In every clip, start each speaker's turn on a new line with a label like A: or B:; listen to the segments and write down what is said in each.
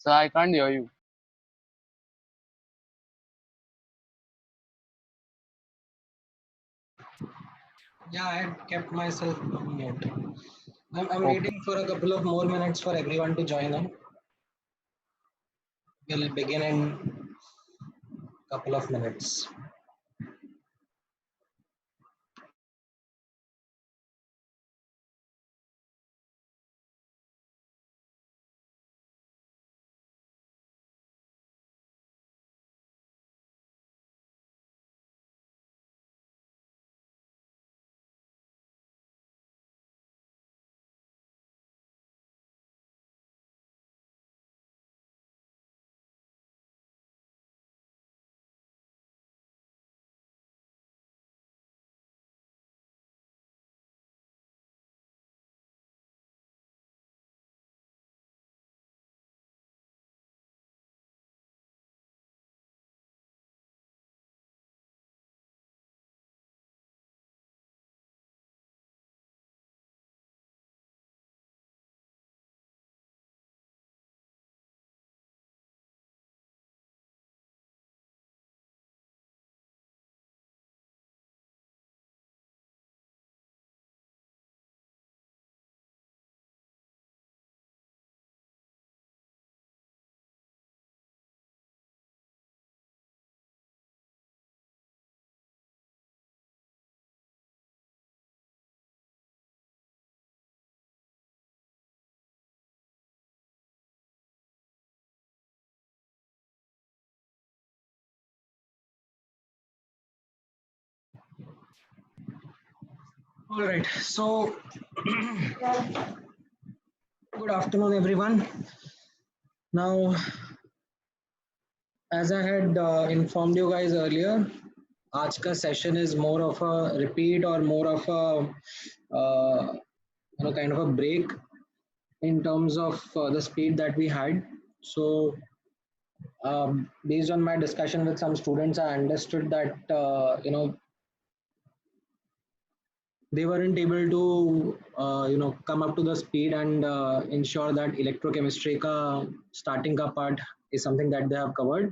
A: So I can't hear you.
B: Yeah, I had kept myself on mute. I'm
A: Okay.
B: waiting for a couple of more minutes for everyone to join in. We'll begin in a couple of minutes. All right. So, good afternoon, everyone. Now, as I had informed you guys earlier, आज का session is more of a repeat or more of a kind of a break in terms of the speed that we had. So, based on my discussion with some students, I understood that they weren't able to come up to the speed and ensure that electrochemistry ka starting ka part is something that they have covered.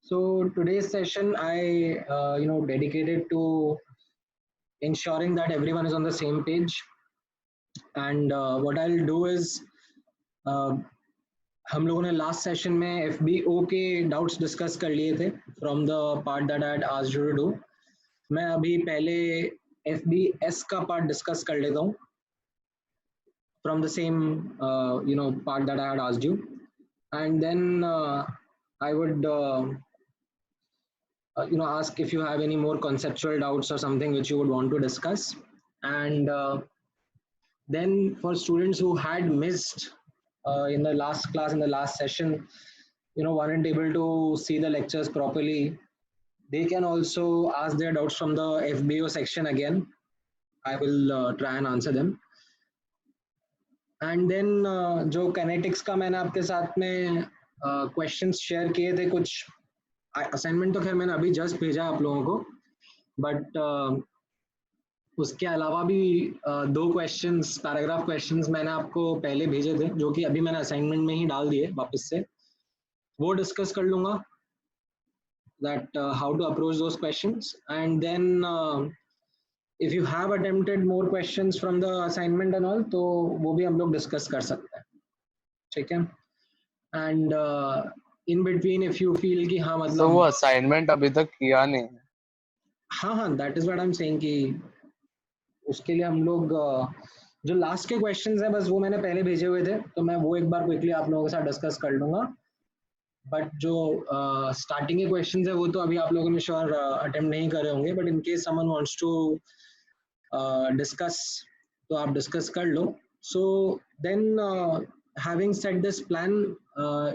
B: So today's session I dedicated to ensuring that everyone is on the same page. And what I'll do is uh, हम लोगों ने last session में FBO के doubts discuss कर लिए थे from the part that I had asked you to do. मैं अभी पहले FBS का पार्ट डिस्कस कर लेता हूँ from the same part that I had asked you, and then I would ask if you have any more conceptual doubts or something which you would want to discuss. And then for students who had missed in the last class, in the last session, weren't able to see the lectures properly, they can also ask their doubts from the FBO section again. I will try and answer them. And then जो kinetics का मैंने आपके साथ में questions share किए थे, कुछ assignment तो खैर मैंने अभी जस्ट भेजा आप लोगों को, बट उसके अलावा भी दो क्वेश्चंस, पैराग्राफ क्वेश्चंस मैंने आपको पहले भेजे थे जो कि अभी मैंने असाइनमेंट में ही डाल दिए वापस से. वो डिस्कस कर लूंगा that how to approach those questions. And then if you have attempted more questions from the assignment and all, तो वो भी हम लोग डिस्कस कर सकते हैं. ठीक है. And in between if you feel कि हाँ
A: तो
B: मतलब
A: वो असाइनमेंट अभी तक किया नहीं है.
B: हाँ that is what I am saying कि उसके लिए हम लोग जो लास्ट के क्वेश्चंस हैं बस वो मैंने पहले भेजे हुए थे, तो मैं वो एक बार क्विकली आप लोगों के साथ डिस्कस कर लूंगा. बट जो स्टार्टिंग के क्वेश्चंस है वो तो अभी आप लोगों ने श्योर अटेम्प्ट नहीं करे होंगे, but in case someone wants to discuss तो आप डिस्कस कर लो. So then having said this plan,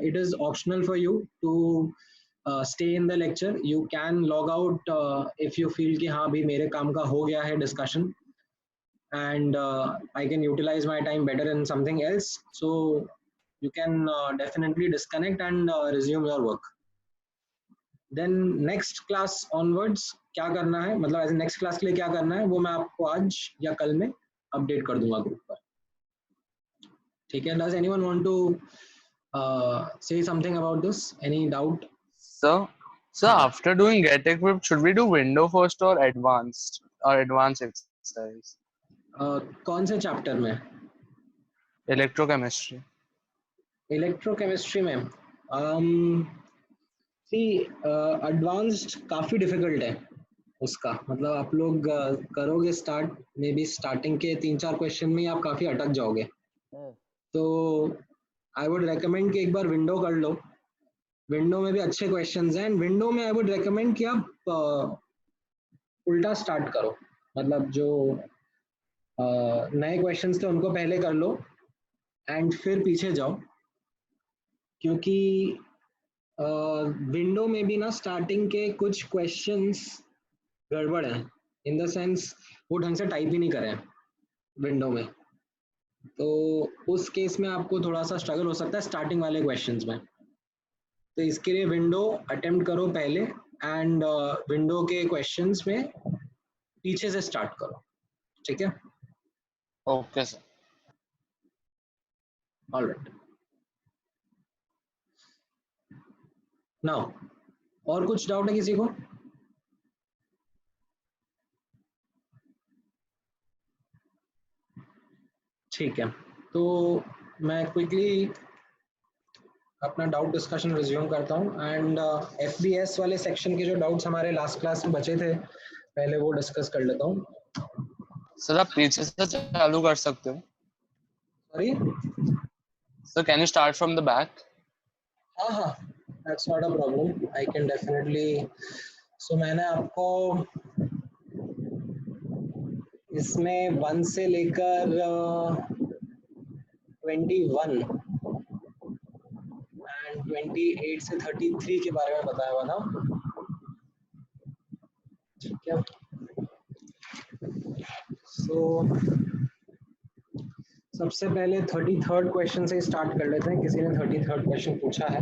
B: it is optional for you to stay in the lecture. You can log out if you feel कि हाँ भाई मेरे काम का हो गया है discussion and I can utilize my time better in something else. So you can definitely disconnect and resume your work. Then next class onwards क्या करना है, मतलब ऐसे नेक्स्ट क्लास के लिए क्या करना है वो मैं आपको आज या कल में अपडेट कर दूंगा ग्रुप पर. ठीक है. Does anyone want to Say something about this. Any doubt?
A: So, after doing get equipped, should we do window first or advanced exercise?
B: कौन से चैप्टर में?
A: Electrochemistry.
B: इलेक्ट्रोकेमिस्ट्री में सी एडवांस्ड काफ़ी डिफिकल्ट है उसका, मतलब आप लोग करोगे स्टार्ट, मे बी स्टार्टिंग के 3-4 क्वेश्चन में ही आप काफ़ी अटक जाओगे। तो आई वुड रेकमेंड कि एक बार विंडो कर लो। विंडो में भी अच्छे क्वेश्चंस हैं, एंड विंडो में आई वुड रेकमेंड कि आप उल्टा स्टार्ट करो, मतलब जो नए क्वेश्चंस थे उनको पहले कर लो एंड फिर पीछे जाओ, क्योंकि विंडो में भी ना स्टार्टिंग के कुछ क्वेश्चंस गड़बड़ है, इन द सेंस वो ढंग से टाइप ही नहीं करे विंडो में, तो उस केस में आपको थोड़ा सा स्ट्रगल हो सकता है स्टार्टिंग वाले क्वेश्चंस में। तो इसके लिए विंडो अटेम्प्ट करो पहले, एंड विंडो के क्वेश्चंस में पीछे से स्टार्ट करो, ठीक है?
A: Okay, sir.
B: ऑलराइट, नाउ और कुछ डाउट है किसी को? ठीक है, तो मैं क्विकली अपना डाउट डिस्कशन रिज्यूम करता हूँ, एंड एफबीएस वाले सेक्शन के जो डाउट्स हमारे लास्ट क्लास में बचे थे पहले वो डिस्कस कर लेता हूँ।
A: सर आप पीछे से चालू कर सकते हो?
B: Sorry?
A: Sir can you start from the back?
B: हाँ हाँ, that's not a problem, I can definitely. So मैंने आपको इसमें 1 से लेकर 21 एंड 28 से 33 के बारे में बताया हुआ था, ठीक है? सो सबसे पहले 33rd क्वेश्चन से स्टार्ट कर लेते हैं। किसी ने 33rd क्वेश्चन पूछा है?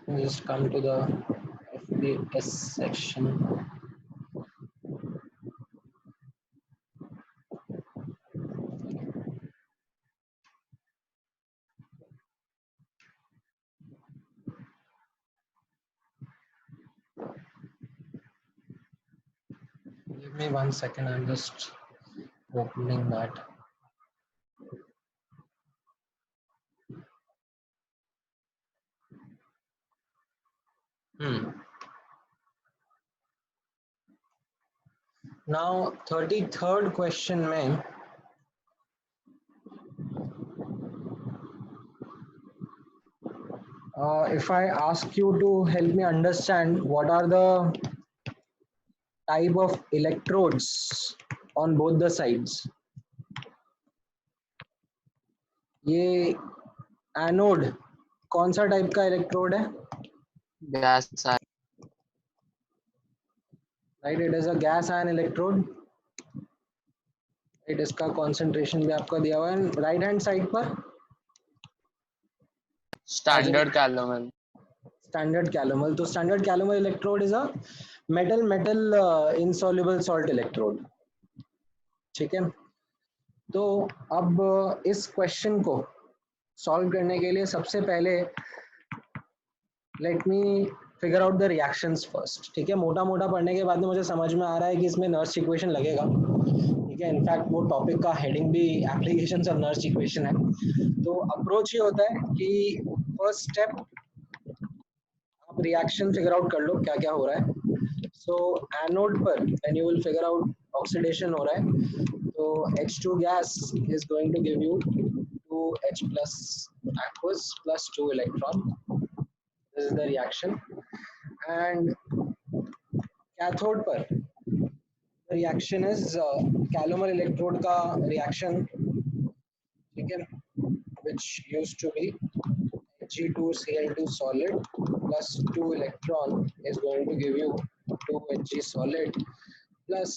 B: Let me just come to the FBS section. Give me 1 second, I'm just opening that. Now 33rd question में if I ask you to help me understand what are the type of electrodes on both the sides. ये anode कौन सा type का electrode है?
A: Gas ion.
B: Right, it is a gas ion electrode. Right, इसका concentration भी आपका दिया हुआ है राइट हैंड साइड पर।
A: Standard calomel.
B: स्टैंडर्ड कैलोमल, तो standard calomel electrode is a metal insoluble salt electrode, ठीक है? तो अब इस क्वेश्चन को सॉल्व करने के लिए सबसे पहले let me figure out the reactions first, ठीक है? मोटा मोटा पढ़ने के बाद में मुझे समझ में आ रहा है कि इसमें नर्स इक्वेशन लगेगा, ठीक है? इनफैक्ट वो टॉपिक का हेडिंग भी एप्लीकेशंस ऑफ नर्स इक्वेशन है। तो अप्रोच ये होता है कि फर्स्ट स्टेप आप रिएक्शन फिगर आउट कर लो क्या क्या हो रहा है। सो एनोड पर when you will figure out oxidation हो रहा है, तो H2 gas is going to give you 2H plus aqueous plus 2 electron. This is the reaction. And cathode पर the reaction is calomel electrode का reaction, ठीक है? Which used to be Hg2Cl2 solid plus 2 electron is going to give you 2 Hg solid plus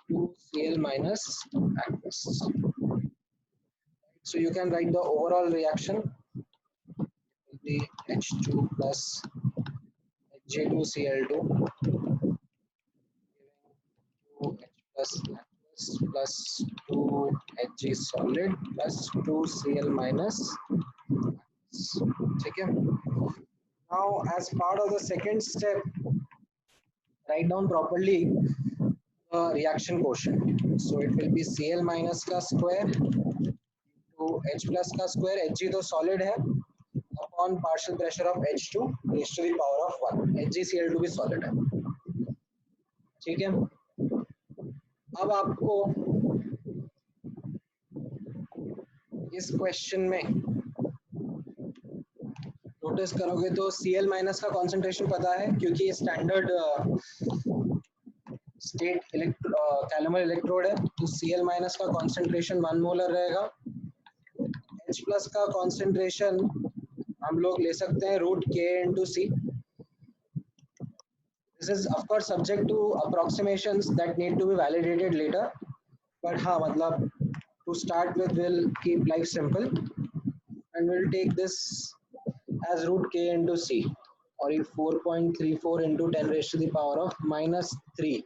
B: 2 Cl minus aqueous. So you can write the overall reaction, the H2 plus Hg2Cl2 giving 2H plus aqueous plus 2Hg solid plus 2Cl minus. ठीक है. Now, as part of the second step, write down properly the reaction quotient. So it will be Cl minus का square to H plus का square. Hg तो solid है upon partial pressure of H2 raised to the power of 1. HgCl2 भी solid है. ठीक है. अब आपको इस क्वेश्चन में नोटिस करोगे तो Cl माइनस का कॉन्सेंट्रेशन पता है क्योंकि ये स्टैंडर्ड स्टेट कैलमर इलेक्ट्रोड है, तो Cl माइनस का कॉन्सेंट्रेशन 1 मोलर रहेगा. H प्लस का कॉन्सेंट्रेशन हम लोग ले सकते हैं root K into C. This is of course subject to approximations that need to be validated later, but हाँ मतलब to start with we'll keep life simple and we'll take this as root K into C, or 4.34 into 10 raised to the power of minus 3.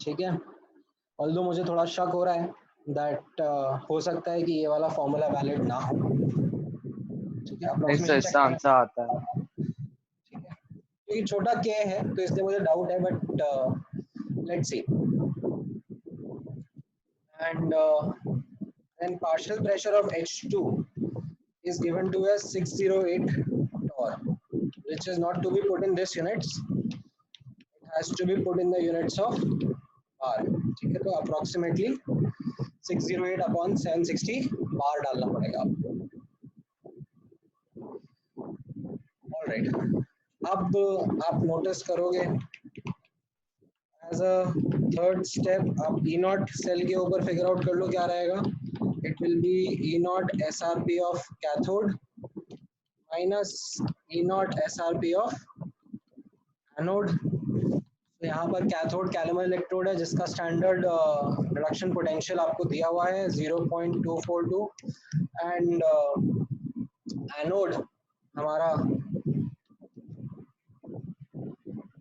B: ठीक है. Although मुझे थोड़ा शक हो रहा है that हो सकता है कि ये वाला फॉर्मूला वैलिड ना हो. ठीक है.
A: इससे इसका आंसर आता है.
B: ठीक है. क्योंकि छोटा K है तो इसलिए मुझे डाउट है, but let's see. And then partial pressure of H2 is given to as 608 torr, which is not to be put in this units. It has to be put in the units of bar. ठीक है. तो approximately 608 upon 760 bar डालना पड़ेगा आपको. All right. अब आप notice करोगे as a third step आप E naught सेल के ऊपर फिगर आउट कर लो क्या रहेगा. It will be E naught SRP of cathode minus E naught SRP of anode. तो यहाँ पर कैथोड कैलमर इलेक्ट्रोड है जिसका स्टैंडर्ड रिडक्शन पोटेंशियल आपको दिया हुआ है 0.242 एंड एनोड हमारा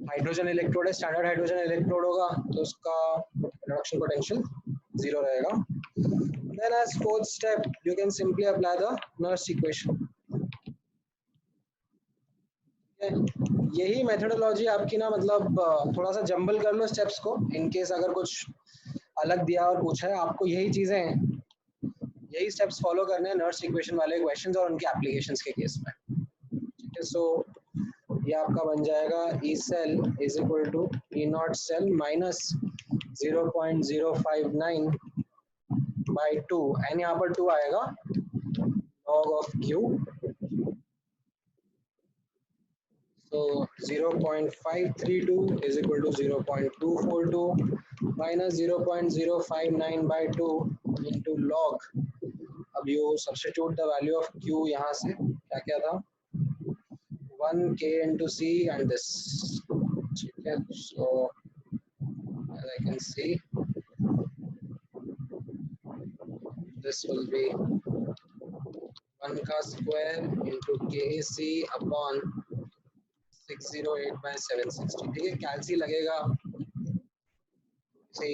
B: हाइड्रोजन इलेक्ट्रोड है. स्टैंडर्ड हाइड्रोजन इलेक्ट्रोड होगा तो उसका रिडक्शन पोटेंशियल 0 रहेगा. Then as fourth step you can simply apply the Nernst equation. यही मेथोडोलॉजी आपकी ना मतलब थोड़ा सा जंबल कर लो स्टेप्स को इन केस अगर कुछ अलग दिया और पूछा है. आपको यही चीजें यही स्टेप्स फॉलो करने हैं नर्स्ट इक्वेशन वाले क्वेश्चंस और उनके एप्लीकेशंस के केस में. ठीक है. सो ये आपका बन जाएगा E cell is equal to E naught cell minus 0.059 by 2 and यहाँ पर 2 आएगा log of Q. So 0.532 is equal to 0.242 minus 0.059 by 2 into log. अब you substitute the value of Q यहाँ से क्या क्या था 1K into C and this. ठीक है. So as I can see this will be 1 का square into KC upon 608 by 760. ठीक है. कैल्सी लगेगा सी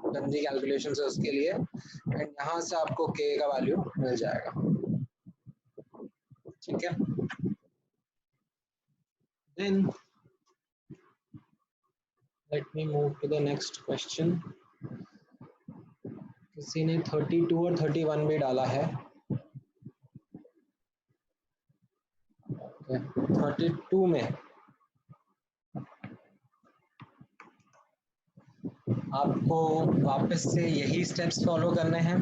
B: गंदी कैलकुलेशन है उसके लिए एंड यहाँ से आपको K का वैल्यू मिल जाएगा. ठीक है. Then let me move to the next question. किसी ने 32 और 31 भी डाला है. 32 में आपको वापस से यही स्टेप्स फॉलो करने हैं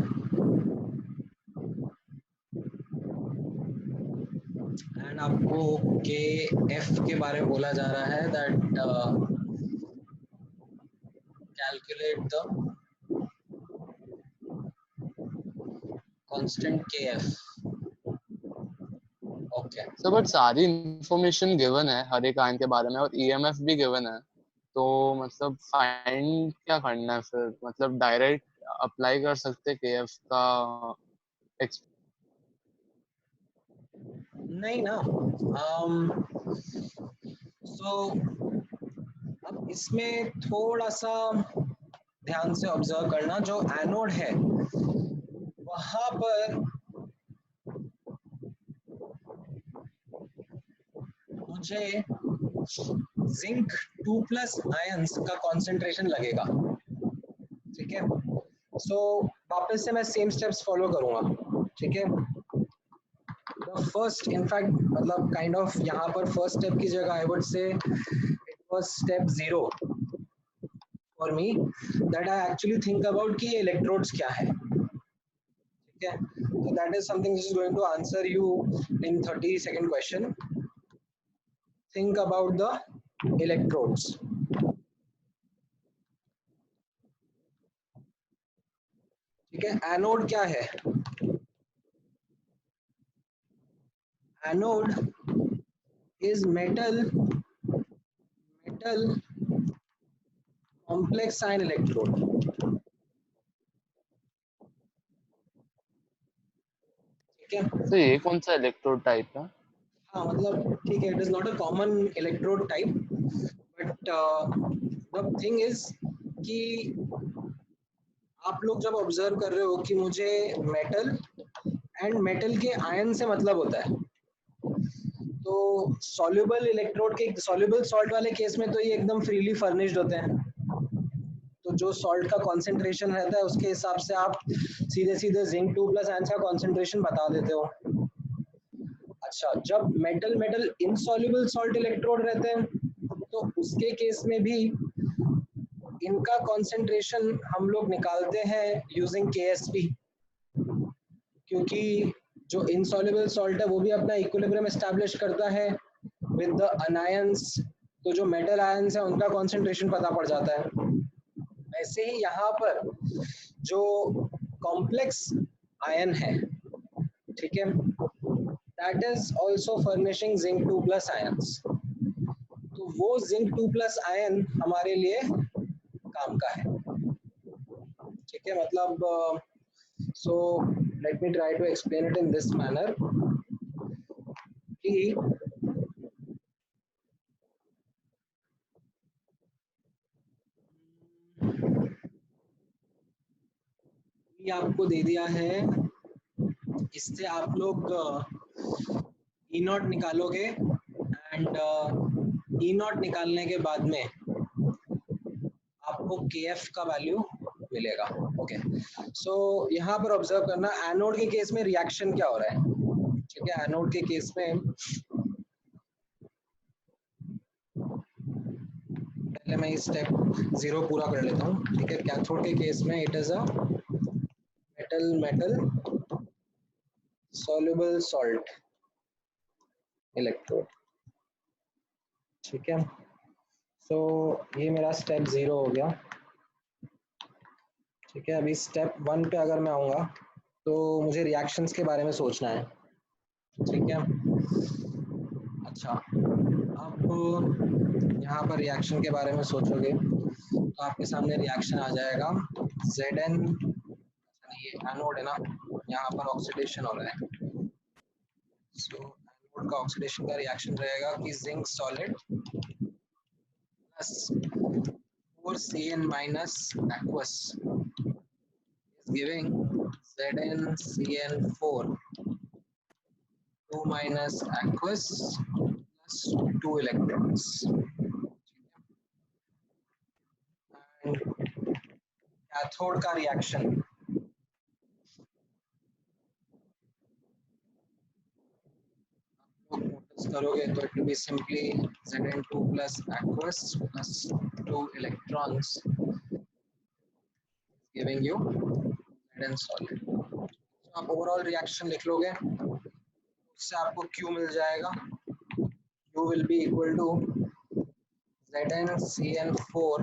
B: एंड आपको KF के बारे में बोला जा रहा है that calculate the constant KF. Okay.
A: So but सारी इंफॉर्मेशन गिवन है हर एक आयन के बारे में और EMF भी गिवन है, तो मतलब फाइंड क्या करना है फिर. मतलब डायरेक्ट अप्लाई कर सकते KF का
B: नहीं ना. सो अब इसमें थोड़ा सा ध्यान से ऑब्जर्व करना, जो एनोड है वहां पर मुझे जिंक 2+ आयंस का कॉन्सेंट्रेशन लगेगा। ठीक है, सो वापस से मैं सेम स्टेप्स फॉलो करूंगा। ठीक है, द फर्स्ट इनफैक्ट मतलब काइंड ऑफ यहाँ पर फर्स्ट स्टेप की जगह I would say it was step 0 for me, that I actually think about कि इलेक्ट्रोड्स क्या है। ठीक है, so that is something which is going to answer you in 30-second question. Think about the electrodes. ठीक है, anode क्या है? Anode is metal complex ion electrode। ठीक है,
A: तो ये कौन सा इलेक्ट्रोड टाइप है?
B: हाँ मतलब ठीक है, it is not a common electrode type, but the thing is कि आप लोग जब ऑब्जर्व कर रहे हो कि मुझे मेटल एंड मेटल के आयन से मतलब होता है, तो सॉल्युबल इलेक्ट्रोड के सॉल्युबल सॉल्ट वाले केस में तो ये एकदम फ्रीली फर्निश्ड होते हैं, तो जो सॉल्ट का कॉन्सेंट्रेशन रहता है उसके हिसाब से आप सीधे सीधे जिंक 2+ आयंस का कॉन्सेंट्रेशन बता देते हो। अच्छा, जब metal metal insoluble salt electrode रहते हैं तो उसके केस में भी इनका कॉन्सेंट्रेशन हम लोग निकालते हैं यूजिंग KSP, क्योंकि जो इनसॉल्युबल सॉल्ट है वो भी अपना इक्विलिब्रियम एस्टैब्लिश करता है विद द अनायंस, तो जो मेटल आयंस है उनका कॉन्सेंट्रेशन पता पड़ जाता है। ऐसे ही यहाँ पर जो कॉम्प्लेक्स आयन है, ठीक है, that is also furnishing zinc 2+ ions, तो वो जिंक 2+ आयन हमारे लिए काम का है। ठीक है, मतलब so let me try to explain it in this manner कि ये आपको दे दिया है, इससे आप लोग ई नॉट निकालोगे एंड ई नॉट निकालने के बाद में आपको KF का वैल्यू मिलेगा। ओके, सो यहाँ पर ऑब्जर्व करना, एनोड के केस में रिएक्शन क्या हो रहा है। ठीक है, एनोड के केस में पहले मैं स्टेप 0 पूरा कर लेता हूँ। ठीक है, कैथोड के केस में it is a metal metal soluble salt electrode. ठीक है, सो ये मेरा स्टेप 0 हो गया। ठीक है, अभी स्टेप 1 पे अगर मैं आऊँगा तो मुझे रिएक्शंस के बारे में सोचना है। ठीक है, अच्छा, अब यहाँ पर रिएक्शन के बारे में सोचोगे तो आपके सामने रिएक्शन आ जाएगा Zn, ये एनोड है ना, यहाँ पर ऑक्सीडेशन हो रहा है, सो एनोड का ऑक्सीडेशन का रिएक्शन रहेगा कि zinc solid plus 4Cn minus aqueous is giving ZnCN4 2 minus aqueous plus 2 electrons, and cathode का रिएक्शन करोगे तो it will be simply Zn2 plus aqueous plus 2 electrons giving you Zn solid। तो आप overall reaction लिख लोगे, उससे आपको Q मिल जाएगा, Q will be equal to ZnCN4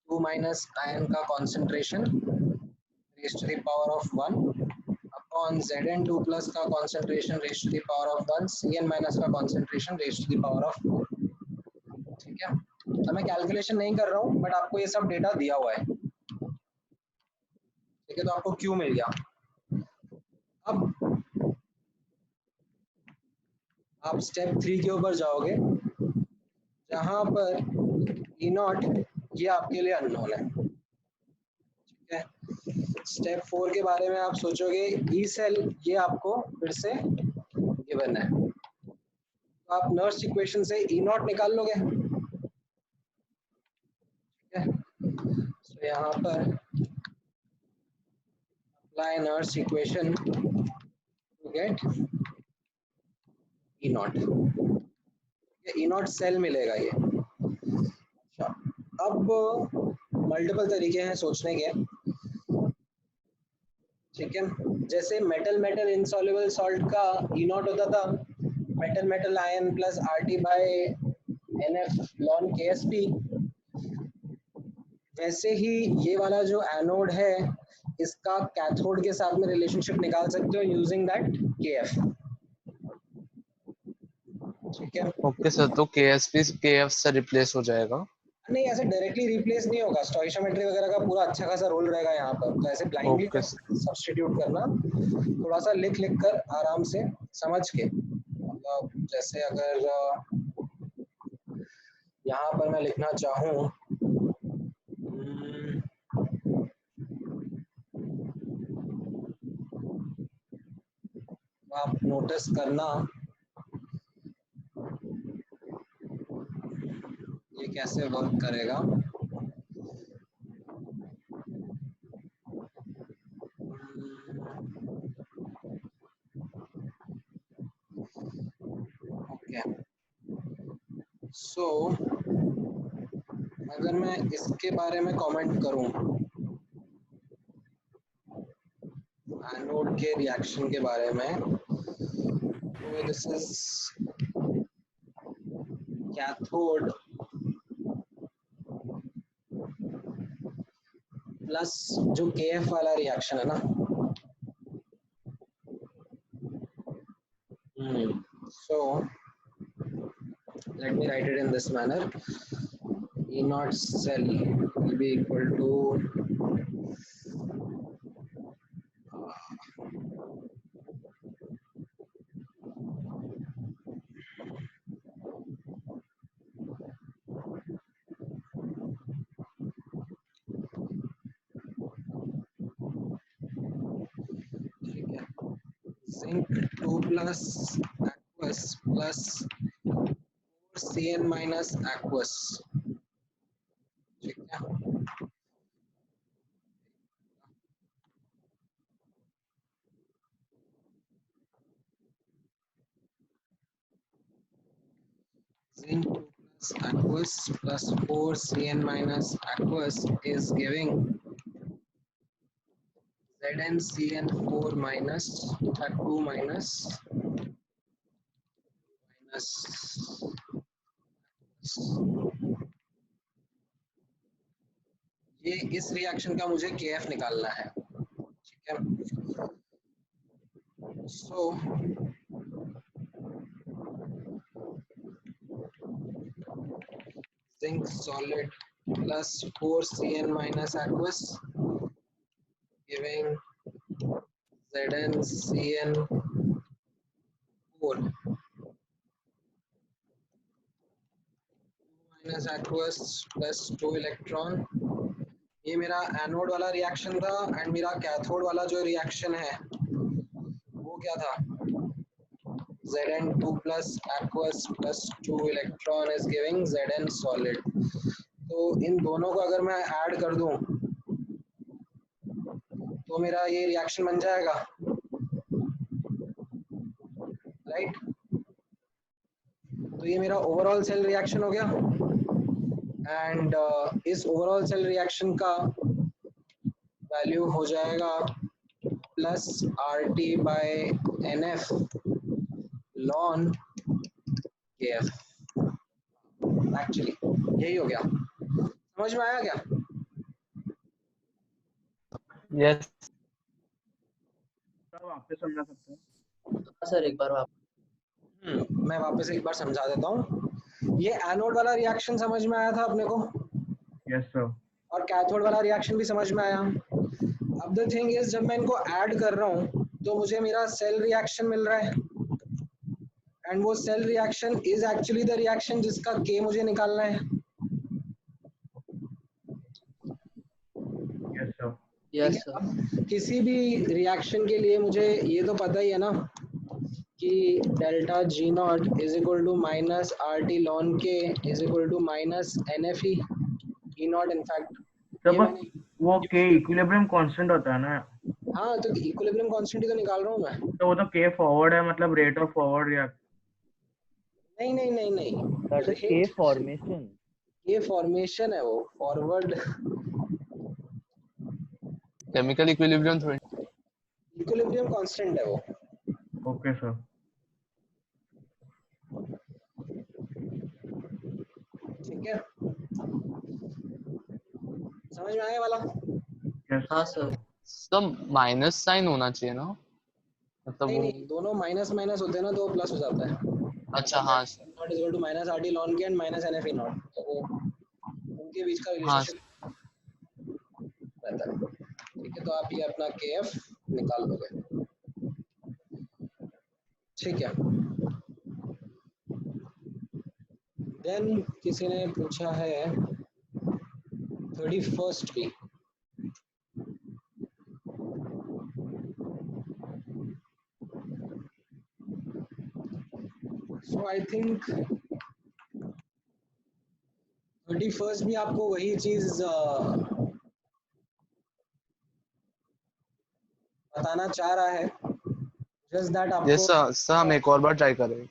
B: 2 minus ion का concentration raised to the power of 1 upon Zn2 plus का concentration raised to the power of 1, Cn minus का concentration raised to the power of 4। ठीक है, तो मैं calculation नहीं कर रहा हूँ बट आपको ये सब डेटा दिया हुआ है। ठीक है, तो आपको Q मिल गया। अब आप स्टेप 3 के ऊपर जाओगे जहां पर E0 ये आपके लिए अननोन है। ठीक है, स्टेप 4 के बारे में आप सोचोगे, ई सेल ये आपको फिर से गिवन है, तो आप नर्स इक्वेशन से ई नॉट निकाल लोगे। ठीक है, तो यहाँ पर apply Nernst equation to get E naught, E naught cell मिलेगा ये। अच्छा, अब मल्टीपल तरीके हैं सोचने के। ठीक है, जैसे मेटल मेटल इनसॉल्युबल सॉल्ट का ई नॉट होता था metal metal ion plus R T by n F ln K S P, वैसे ही ये वाला जो एनोड है इसका कैथोड के साथ में रिलेशनशिप निकाल सकते हो यूजिंग दैट के एफ। ठीक है,
A: ओके सर, तो KF से रिप्लेस हो जाएगा?
B: नहीं ऐसे डायरेक्टली रिप्लेस नहीं होगा, स्टोइशियोमेट्री वगैरह का पूरा अच्छा खासा रोल रहेगा यहाँ पर, तो ऐसे ब्लाइंडली
A: ओके
B: सब्स्टिट्यूट करना, थोड़ा सा लिख लिख कर आराम से समझ के, मतलब जैसे अगर यहाँ पर मैं लिखना चाहूँ, आप नोटिस करना ये कैसे वर्क करेगा। ओके, सो अगर मैं इसके बारे में कमेंट करूं, एनोड के रिएक्शन के बारे में, तो दिस इज कैथोड प्लस जो KF वाला रिएक्शन है ना, so let me write it in this manner, E naught cell will be equal to zinc 2 plus aqueous plus CN minus aqueous। ठीक है, zinc 2 plus aqueous plus 4 CN minus aqueous is giving ZnCN4 minus 2 minus ये इस reaction का मुझे KF निकालना है। ठीक है, सो zinc solid plus 4 CN minus aqueous giving ZnCN4 minus aqueous plus 2 electron. ये मेरा एनोड वाला रिएक्शन था, एंड मेरा कैथोड वाला जो रिएक्शन है वो क्या था, Zn2 plus aqueous plus 2 electron is giving Zn solid। तो इन दोनों को अगर मैं ऐड कर दूं तो मेरा ये रिएक्शन बन जाएगा, राइट। तो ये मेरा ओवरऑल सेल रिएक्शन हो गया, एंड इस ओवरऑल सेल रिएक्शन का वैल्यू हो जाएगा plus RT by NF ln KF। Actually यही हो गया, समझ में आया क्या?
A: यस
C: सर वापस समझा सकते हैं?
D: सर एक बार
B: मैं वापस एक बार समझा देता हूँ। ये एनोड वाला रिएक्शन समझ में आया था अपने को?
C: Yes sir.
B: और कैथोड वाला रिएक्शन भी समझ में आया। अब द थिंग इज, जब मैं इनको ऐड कर रहा हूँ तो मुझे मेरा सेल रिएक्शन मिल रहा है, एंड वो cell reaction is actually the reaction जिसका K मुझे निकालना है।
D: यस
B: ठीक है।
D: सर।
B: अब किसी भी रिएक्शन के लिए मुझे ये तो पता ही है ना कि delta G naught is equal to minus R T ln K is equal to minus N F E naught in fact
C: तो
B: ये
C: बस
B: मैंने
C: वो के इक्विलिब्रियम कांस्टेंट होता है ना,
B: हाँ तो इक्विलिब्रियम कांस्टेंट ही तो निकाल रहा हूँ मैं।
C: तो वो तो के फॉरवर्ड है, मतलब रेट ऑफ फॉरवर्ड रिएक्ट।
B: नहीं नहीं नहीं नहीं
E: That is K formation.
B: ये फॉर्मेशन है, वो फॉरवर्ड
A: केमिकल इक्विलिब्रियम थोड़ी।
B: इक्विलिब्रियम कांस्टेंट है वो।
C: Okay sir.
B: ठीक है, समझ में आया वाला?
C: यस
D: हाँ सर।
A: सब माइनस साइन होना चाहिए ना, मतलब
B: नहीं
A: वो।
B: नहीं, दोनों माइनस माइनस होते हैं ना तो प्लस हो जाता है।
A: अच्छा हाँ sir.
B: Naught is equal to minus R T ln K and minus N F E naught, तो वो उनके बीच का
A: हाँ
B: रिलेशनशिप रहता है। ठीक है, तो आप ये अपना के एफ निकाल दोगे। ठीक है, देन किसी ने पूछा है 31st की। सो आई थिंक 31st भी आपको वही चीज बताना चाह रहा है, जस्ट दैट आपको
A: यस सर, सर हम एक और बार ट्राई करेंगे।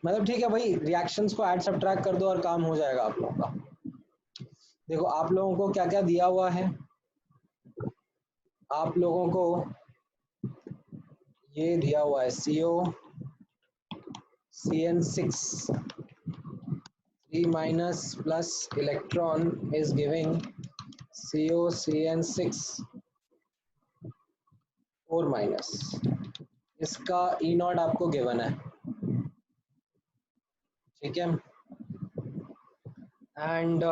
B: मतलब ठीक है भाई, रिएक्शंस को ऐड सब्ट्रैक्ट कर दो और काम हो जाएगा आप लोगों का। देखो आप लोगों को क्या क्या दिया हुआ है, आप लोगों को ये दिया हुआ है CO CN6 3 minus plus electron is giving CO CN6 4 minus, इसका E नॉट आपको गिवन है। ठीक है, and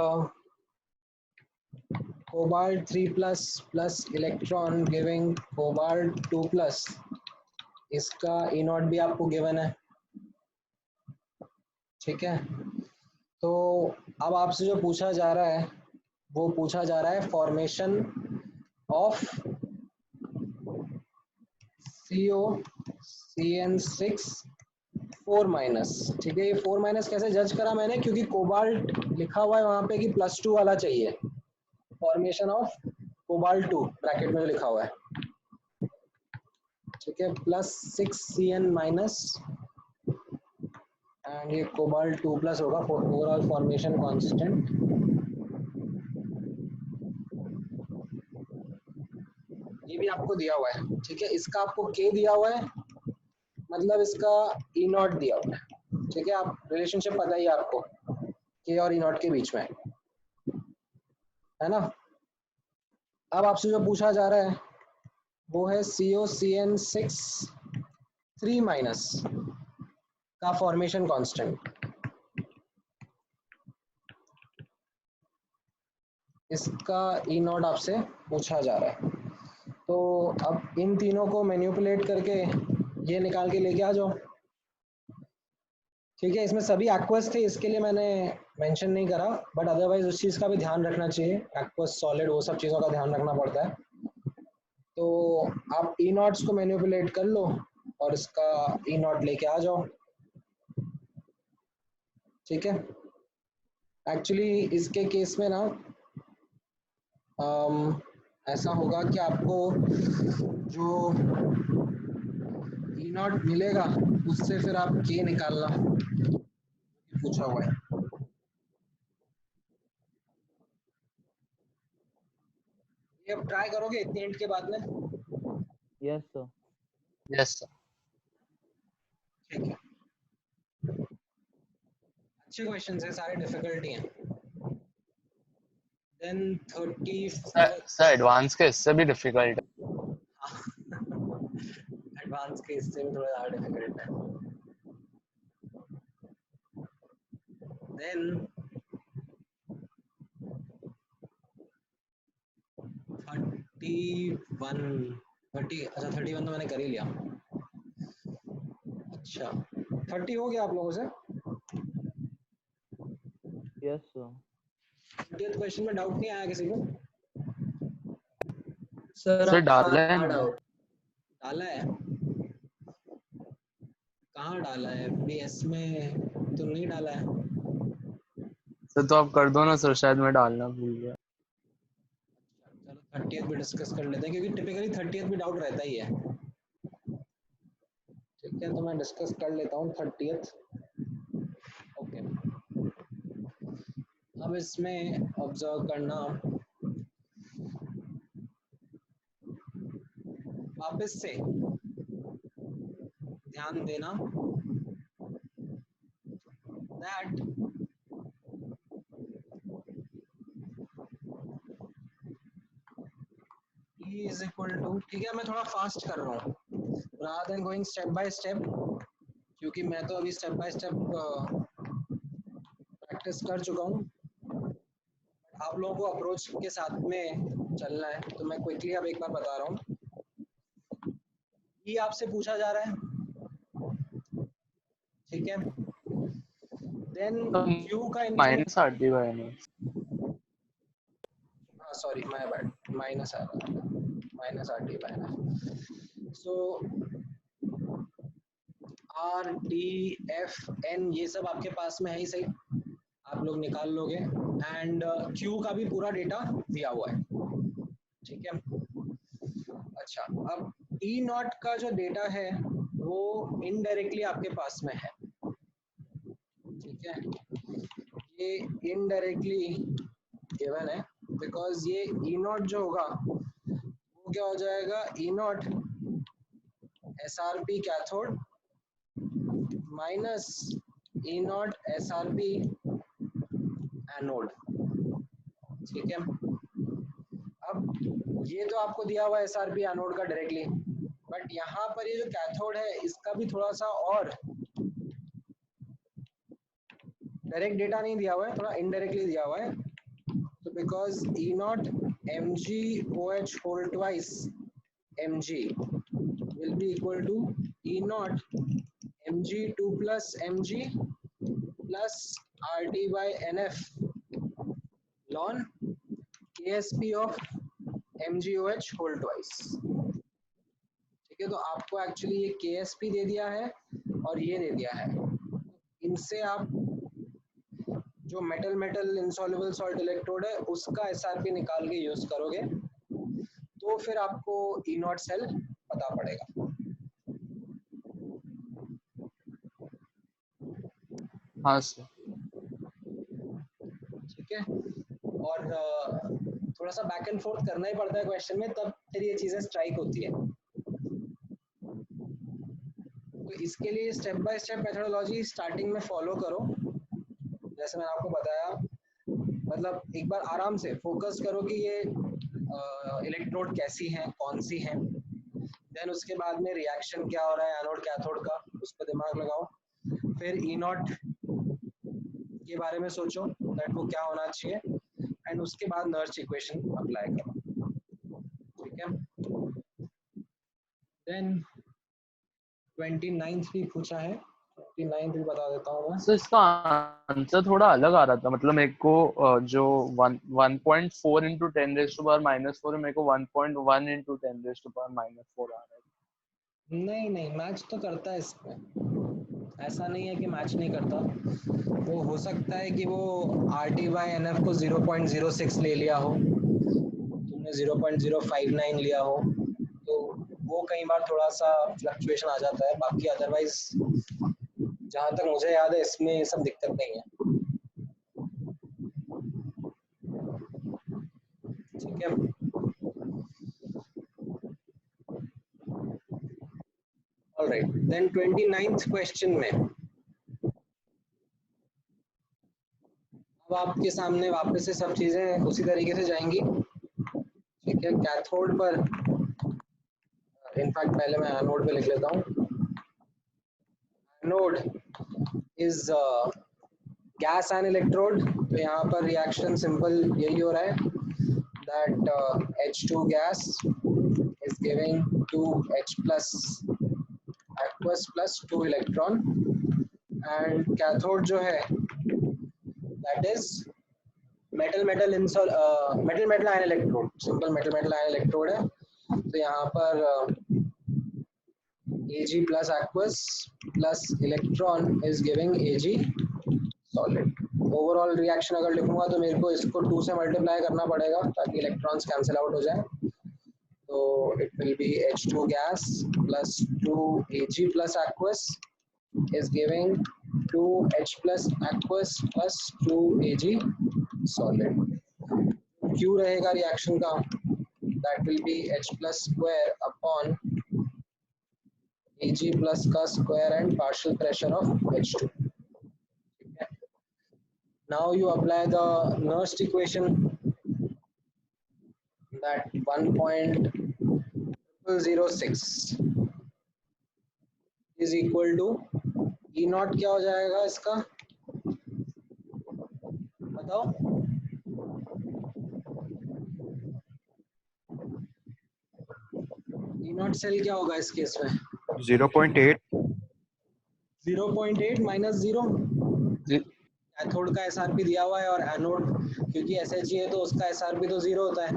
B: cobalt 3 plus plus electron giving cobalt 2 plus, इसका E नॉट भी आपको गिवन है। ठीक है, तो अब आपसे जो पूछा जा रहा है वो पूछा जा रहा है formation of CO CN6 4 minus. ठीक है, ये 4 माइनस कैसे जज करा मैंने, क्योंकि कोबाल्ट लिखा हुआ है वहां पे कि +2 वाला चाहिए, फॉर्मेशन ऑफ कोबाल्ट 2 ब्रैकेट में जो लिखा हुआ है। ठीक है, +6 CN माइनस एंड ये कोबाल्ट 2 प्लस होगा, ओवरऑल फॉर्मेशन कांस्टेंट। ये भी आपको दिया हुआ है। ठीक है, इसका आपको K दिया हुआ है, मतलब इसका E नॉट दिया हुआ है। ठीक है, आप रिलेशनशिप पता ही है आपको K और E नॉट के बीच में, है ना। अब आपसे जो पूछा जा रहा है वो है CO CN6 3 माइनस का फॉर्मेशन कांस्टेंट। इसका E नॉट आपसे पूछा जा रहा है, तो अब इन तीनों को मैनिपुलेट करके ये निकाल के लेके आ जाओ। ठीक है, इसमें सभी एक्वस थे, इसके लिए मैंने मेंशन नहीं करा, बट अदरवाइज उस चीज़ का भी ध्यान रखना चाहिए, एक्वस सॉलिड वो सब चीज़ों का ध्यान रखना पड़ता है। तो आप E नॉट्स को मैनिपुलेट कर लो और इसका E नॉट लेके आ जाओ। ठीक है, एक्चुअली इसके केस में ना ऐसा होगा कि आपको जो E नॉट मिलेगा उससे फिर आप K निकालना पूछा हुआ है। ये अब ट्राई करोगे इतने एंड के बाद में?
E: Yes, sir.
A: Yes sir.
B: ठीक है, अच्छे क्वेश्चन है, सारे डिफिकल्टी हैं। देन 30
A: सर एडवांस के इससे भी डिफिकल्ट है।
B: एडवांस के इससे भी थोड़ा ज़्यादा डिफिकल्ट है। देन 31 तो मैंने कर ही लिया। अच्छा 30 हो गया आप लोगों से?
E: Yes, sir.
B: 30th क्वेश्चन में डाउट नहीं आया किसी को?
A: सर डाला है ना?
D: डाउट
B: डाला है? कहाँ डाला है? बीएस में तो नहीं डाला है।
A: सर तो आप कर दो ना सर, शायद मैं डालना भूल गया।
B: चलो 30th भी डिस्कस कर लेते हैं, क्योंकि टिपिकली 30th भी डाउट रहता ही है। ठीक है, तो मैं डिस्कस कर लेता हूँ 30th। ओके, अब इसमें ऑब्जर्व करना, वापस से ध्यान देना that E is equal to, ठीक है मैं थोड़ा फास्ट कर रहा हूँ rather than going step by step, क्योंकि मैं तो अभी स्टेप बाय स्टेप प्रैक्टिस कर चुका हूँ। आप लोगों को अप्रोच के साथ में चलना है, तो मैं क्विकली अब एक बार बता रहा हूँ। ये आपसे पूछा जा रहा है, ठीक है। देन क्यू का
A: minus RT by n,
B: sorry my bad, minus RT by n. So R D F N ये सब आपके पास में है ही सही, आप लोग निकाल लोगे। एंड Q का भी पूरा डेटा दिया हुआ है, ठीक है। अच्छा, अब E नॉट का जो डेटा है वो इनडायरेक्टली आपके पास में है, ठीक है। ये इनडायरेक्टली गिवन है, बिकॉज ये E नॉट जो होगा वो क्या हो जाएगा, E naught SRP cathode minus E naught SRP anode, ठीक है। अब ये तो आपको दिया हुआ है SRP एनोड का डायरेक्टली, बट यहाँ पर ये जो कैथोड है इसका भी थोड़ा सा और डायरेक्ट डेटा नहीं दिया हुआ है, थोड़ा इनडायरेक्टली दिया हुआ है। तो because E naught MgOH whole twice Mg will be equal to E naught Mg2 plus Mg plus RT by NF ln KSP of MgOH whole twice, ठीक है। तो आपको एक्चुअली ये KSP दे दिया है और ये दे दिया है, इनसे आप जो metal metal insoluble salt electrode है उसका SRP निकाल के यूज करोगे तो फिर आपको E नॉट सेल पता पड़ेगा।
A: हाँ सर,
B: ठीक है। और थोड़ा सा बैक एंड फोर्थ करना ही पड़ता है क्वेश्चन में, तब फिर ये चीजें स्ट्राइक होती है। तो इसके लिए step by step methodology starting में फॉलो करो, जैसे मैंने आपको बताया। मतलब एक बार आराम से फोकस करो कि ये इलेक्ट्रोड कैसी हैं, कौन सी हैं। देन उसके बाद में रिएक्शन क्या हो रहा है एनोड कैथोड का, उस पर दिमाग लगाओ। फिर E नॉट के बारे में सोचो दैट वो क्या होना चाहिए, एंड उसके बाद नर्च इक्वेशन अप्लाई करो, ठीक है। देन 29th भी पूछा है, 29th भी बता देता हूँ मैं।
A: सर इसका आंसर थोड़ा अलग आ रहा था। मतलब मेरे को जो 1.4 into 10 raised to power -4 है, मेरे को 1.1 into 10 raised to power -4 आ रहा है।
B: नहीं मैच तो करता है इसमें, ऐसा नहीं है कि मैच नहीं करता। वो हो सकता है कि वो RT by NF को 0.06 ले लिया हो, तुमने 0.059 लिया हो, तो वो कई बार थोड़ा सा फ्लक्चुएशन आ जाता है। बाकी अदरवाइज जहाँ तक मुझे याद है इसमें ये सब दिक्कत नहीं है, ठीक है। ऑलराइट, देन 29th क्वेश्चन में अब आपके सामने वापस से सब चीजें उसी तरीके से जाएंगी, ठीक है। कैथोड पर, इनफैक्ट पहले मैं एनोड पे लिख लेता हूँ। Anode is gas and electrode, तो यहाँ पर रिएक्शन सिंपल यही हो रहा है that H2 gas is giving 2H plus aqueous plus 2 electron, and cathode जो है that is metal ion electrode, simple metal ion electrode है। तो यहाँ पर Ag plus aqueous plus electron is giving Ag solid। Overall reaction अगर लिखूंगा तो मेरे को इसको 2 से मल्टीप्लाई करना पड़ेगा ताकि इलेक्ट्रॉन्स कैंसिल आउट हो जाए। तो it will be H2 gas plus 2 Ag plus aqueous is giving 2H plus aqueous plus 2 Ag solid। Q रहेगा रिएक्शन का, that will be H plus square upon Ag plus का square and partial pressure of H2। Now you apply the Nernst equation, that 1.006 is equal to E naught। क्या हो जाएगा इसका बताओ? E naught cell क्या होगा इस केस में?
F: 0.8
B: 0.8 माइनस 0। कैथोड का SRP दिया हुआ है और एनोड क्योंकि SHG है तो उसका SRP तो 0 होता है,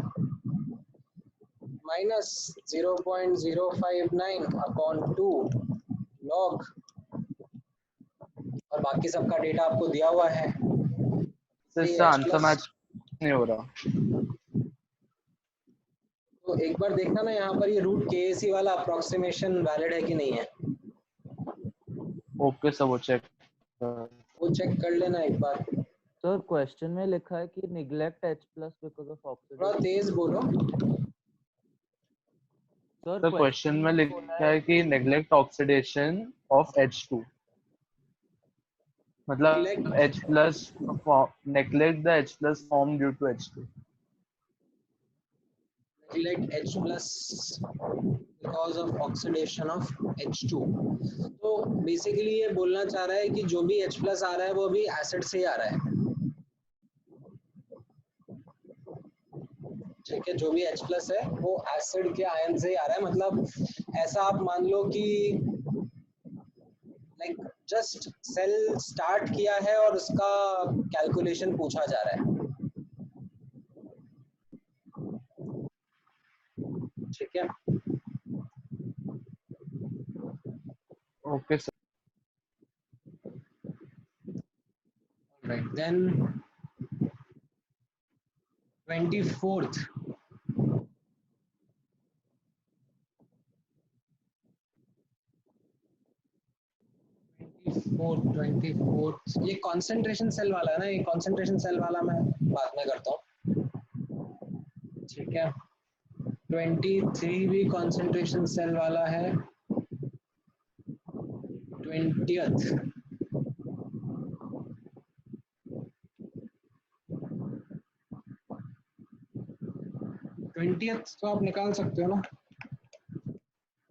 B: माइनस 0.059 अपॉन 2 लॉग, और बाकी सबका डेटा आपको दिया हुआ है।
A: इससे आंसर मैच नहीं हो रहा।
B: तो एक बार देखना ना यहाँ पर ये रूट KAC वाला अप्रोक्सीमेशन वैलिड है कि नहीं है।
A: ओके सर, वो चेक
B: कर लेना एक बार।
E: सर क्वेश्चन में लिखा है कि neglect H plus because of
B: थोड़ा
E: oxidation।
B: तेज बोलो।
A: सर क्वेश्चन में लिखा है कि नेग्लेक्ट ऑक्सीडेशन ऑफ H2, मतलब H plus neglect the H plus formed due to H2।
B: neglect H plus because of oxidation of H2। तो बेसिकली ये बोलना चाह रहा है कि जो भी H plus आ रहा है वो भी एसिड से ही आ रहा है। ठीक है, जो भी H plus है वो एसिड के आयन से ही आ रहा है। मतलब ऐसा आप मान लो कि लाइक जस्ट सेल स्टार्ट किया है और उसका कैलकुलेशन पूछा जा रहा है। ठीक है,
A: okay sir.
B: right then 24th ये कंसंट्रेशन सेल वाला है ना, ये कंसंट्रेशन सेल वाला मैं बाद में करता हूँ। ठीक है, 23 भी कंसंट्रेशन सेल वाला है। 20th तो आप निकाल सकते हो ना।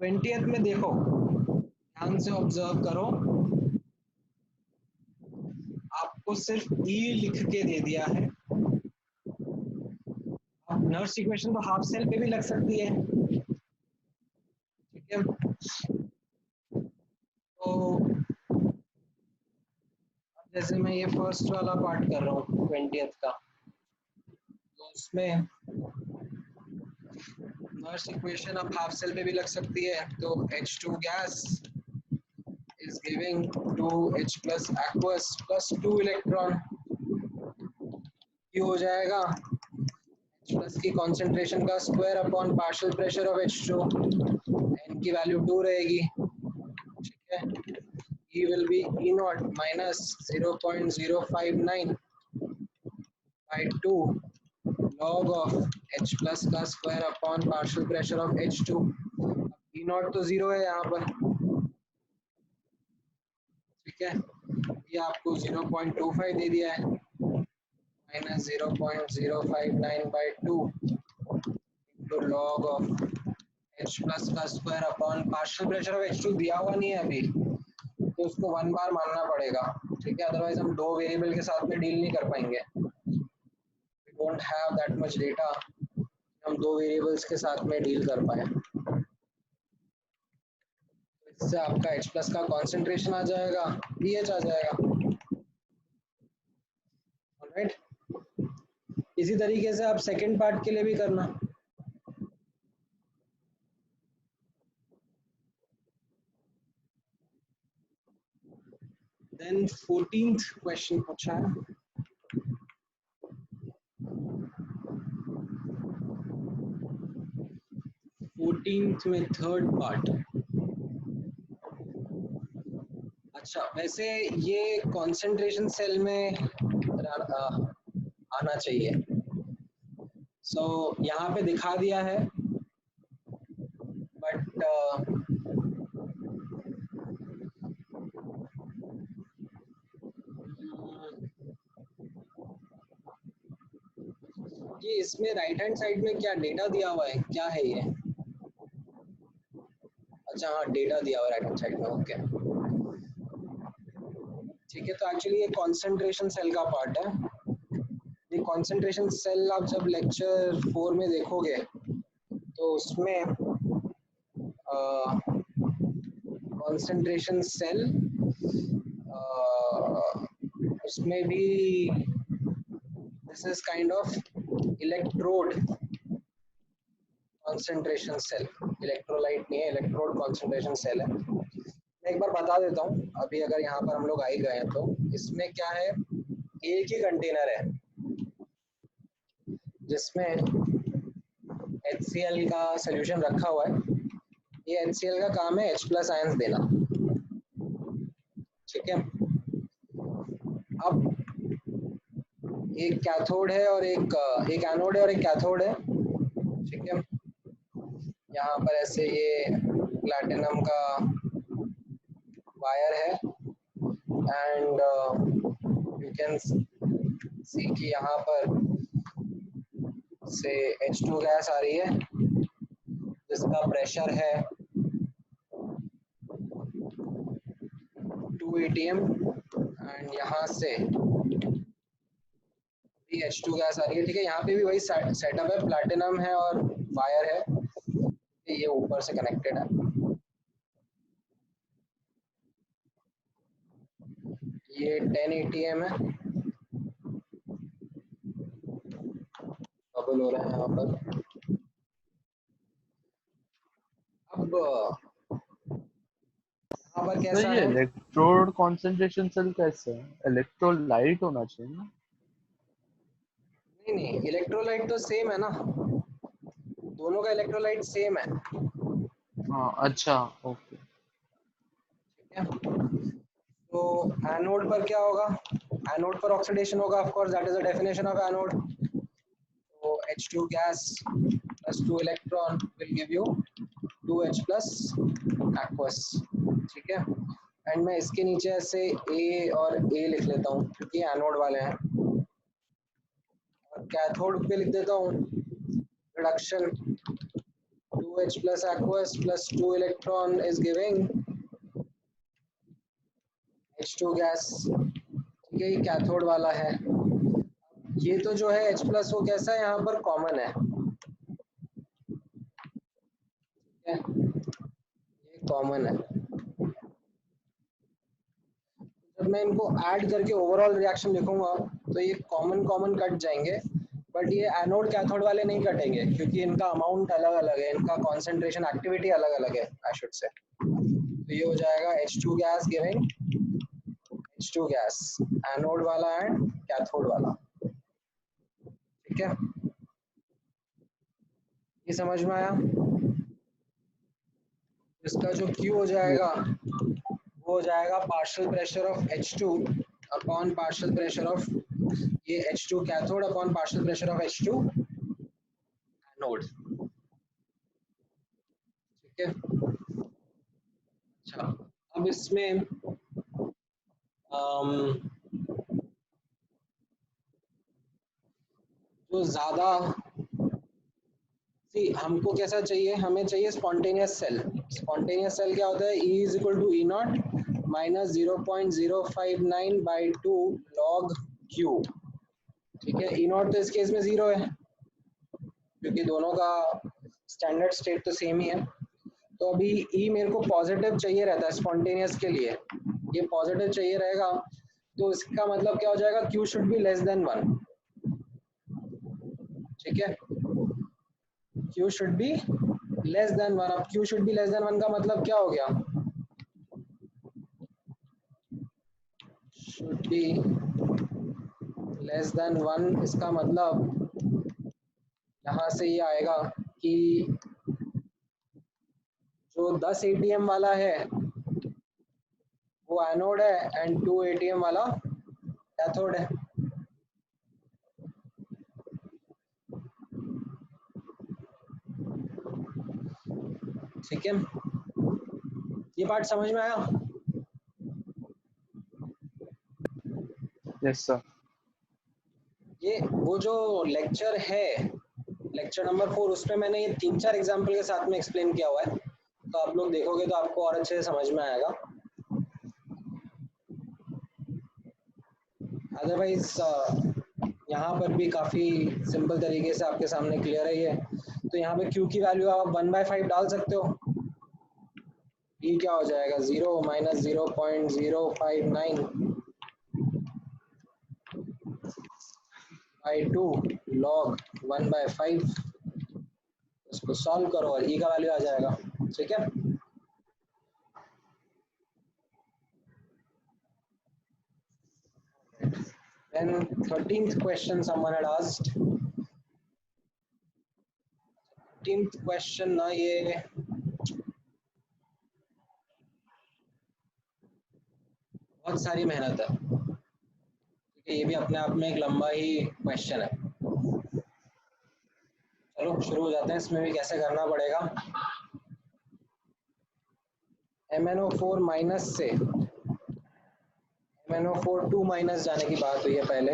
B: 20th में देखो, ध्यान से ऑब्जर्व करो, आपको सिर्फ E लिख के दे दिया है। अब नर्स इक्वेशन तो हाफ सेल पे भी लग सकती है। ठीक है, तो जैसे मैं ये फर्स्ट वाला पार्ट कर रहा हूँ 20th का, तो उसमें नर्स इक्वेशन अब हाफ सेल पे भी लग सकती है। तो H2 gas is giving 2H plus aqueous plus 2 electron. ये हो जाएगा H plus की कंसंट्रेशन का square upon partial pressure of H2, n की वैल्यू 2 रहेगी। ठीक है, E will be E naught minus 0.059 by 2 log of H plus का square upon partial pressure of H2। E naught तो 0 है यहाँ पर। ठीक है, ये आपको 0.25 दे दिया है, minus 0.059 by 2 into log of H plus का square upon partial pressure of H2 दिया हुआ नहीं है अभी, तो उसको 1 बार मानना पड़ेगा। ठीक है, अदरवाइज हम 2 वेरिएबल के साथ में डील नहीं कर पाएंगे। We don't have that much data, हम 2 वेरिएबल्स के साथ में डील कर पाए। इससे आपका H plus का कॉन्सेंट्रेशन आ जाएगा, pH आ जाएगा। ऑलराइट, इसी तरीके से आप सेकंड पार्ट के लिए भी करना। देन 14th क्वेश्चन पूछा है, में थर्ड पार्ट। अच्छा, वैसे ये कंसंट्रेशन सेल में आना चाहिए। सो यहाँ पे दिखा दिया है, बट ये इसमें राइट हैंड साइड में क्या डेटा दिया हुआ है, क्या है ये? अच्छा हाँ, डेटा दिया हुआ है राइट हैंड साइड में, ओके ठीक है। तो एक्चुअली ये कंसंट्रेशन सेल का पार्ट है। ये कंसंट्रेशन सेल आप जब लेक्चर 4 में देखोगे तो उसमें कंसंट्रेशन सेल उसमें भी this is kind of electrode concentration cell, electrolyte नहीं है, इलेक्ट्रोड कंसंट्रेशन सेल है। मैं एक बार बता देता हूँ, अभी अगर यहाँ पर हम लोग आ ही गए हैं तो इसमें क्या है, एक ही कंटेनर है जिसमें HCl का सोल्यूशन रखा हुआ है। ये HCl का काम है H+ आयंस देना, ठीक है। अब एक कैथोड है और एक एनोड है और एक कैथोड है, ठीक है। यहाँ पर ऐसे ये प्लैटिनम का वायर है एंड यू कैन सी कि यहाँ पर से H2 गैस आ रही है जिसका प्रेशर है 2 atm एंड यहाँ से भी H2 गैस आ रही है, ठीक है। यहाँ पे भी वही सेटअप है, प्लैटिनम है और वायर है, ये ऊपर से कनेक्टेड है। ये 10 atm है, बबल हो रहा है यहाँ पर। अब यहाँ पर कैसा
A: ये
B: है,
A: इलेक्ट्रोड कंसंट्रेशन सेल कैसे है? इलेक्ट्रोलाइट होना चाहिए ना?
B: नहीं इलेक्ट्रोलाइट तो सेम है ना, दोनों का इलेक्ट्रोलाइट सेम है,
A: हाँ अच्छा, ओके।
B: ठीक है। तो एनोड पर क्या होगा, एनोड पर ऑक्सीडेशन होगा, of course that is the definition of anode. तो H2 gas plus 2 electron will give you 2H plus aqueous, ठीक है। एंड मैं इसके नीचे ऐसे A और A लिख लेता हूँ क्योंकि एनोड वाले हैं, और कैथोड पे लिख देता हूँ reduction 2H plus aqueous plus 2 electron is giving H2 gas, ठीक है। ये कैथोड वाला है। ये तो जो है H+ वो कैसा है, यहाँ पर कॉमन है, ठीक है, ये कॉमन है। जब मैं इनको ऐड करके ओवरऑल रिएक्शन लिखूंगा तो ये कॉमन कट जाएंगे, बट ये एनोड कैथोड वाले नहीं कटेंगे क्योंकि इनका अमाउंट अलग अलग है, इनका कॉन्सेंट्रेशन एक्टिविटी अलग अलग है आई शुड से। तो ये हो जाएगा H2 gas giving H2 gas, anode वाला एंड कैथोड वाला, ठीक है। ये समझ में आया? इसका जो Q हो जाएगा वो हो जाएगा partial pressure of H2 upon partial pressure of ये H2 cathode upon partial pressure of H2 anode, ठीक है। अच्छा, अब इसमें जो ज्यादा हमको कैसा चाहिए, हमें चाहिए स्पॉन्टेनियस सेल। स्पॉन्टेनियस सेल क्या होता है, E is equal to E0 minus 0.059/2 log Q, ठीक है। E0 तो इस केस में 0 है क्योंकि दोनों का स्टैंडर्ड स्टेट तो सेम ही है। तो अभी E मेरे को पॉजिटिव चाहिए रहता है स्पॉन्टेनियस के लिए, ये पॉजिटिव चाहिए रहेगा, तो इसका मतलब क्या हो जाएगा, Q should be less than 1, ठीक है, Q should be less than 1। अब Q should be less than 1 का मतलब क्या हो गया, शुड बी लेस देन 1, इसका मतलब यहाँ से ये आएगा कि जो 10 ATM वाला है वो एनोड है एंड 2 ATM वाला कैथोड है। ठीक है, ये पार्ट समझ में आया?
A: Yes sir.
B: ये वो जो लेक्चर है, लेक्चर नंबर 4, उसमें मैंने ये 3-4 एग्जाम्पल के साथ में एक्सप्लेन किया हुआ है, तो आप लोग देखोगे तो आपको और अच्छे से समझ में आएगा। अदरवाइज यहाँ पर भी काफ़ी सिंपल तरीके से आपके सामने क्लियर है ये। तो यहाँ पे Q की वैल्यू आप 1/5 डाल सकते हो, ये क्या हो जाएगा 0 माइनस 0.059 बाई 2 लॉग 1/5। इसको सॉल्व करो और E का वैल्यू आ जाएगा। ठीक है, then 13th question someone had asked। 13th question ना ये बहुत सारी मेहनत है, क्योंकि ये भी अपने आप में एक लंबा ही क्वेश्चन है। चलो शुरू हो जाते हैं, इसमें भी कैसे करना पड़ेगा। MnO4 माइनस से MnO4 2 माइनस जाने की बात हुई है पहले,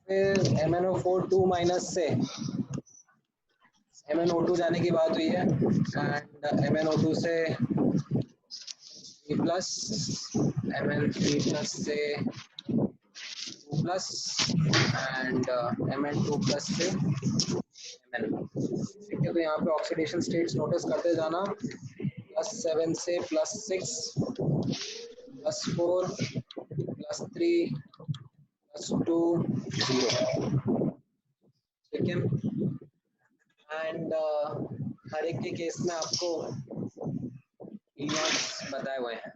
B: फिर MnO4 2 माइनस से MnO2 जाने की बात हुई है, एंड MnO2 से Mn3 प्लस, Mn3 प्लस से 2 प्लस एंड Mn2 प्लस से Mn। ठीक है, तो यहाँ पे ऑक्सीडेशन स्टेट्स नोटिस करते जाना, +7 से +6 +4 +3 +2 0। ठीक है, एंड हर एक के केस में आपको E0 बताए हुए हैं।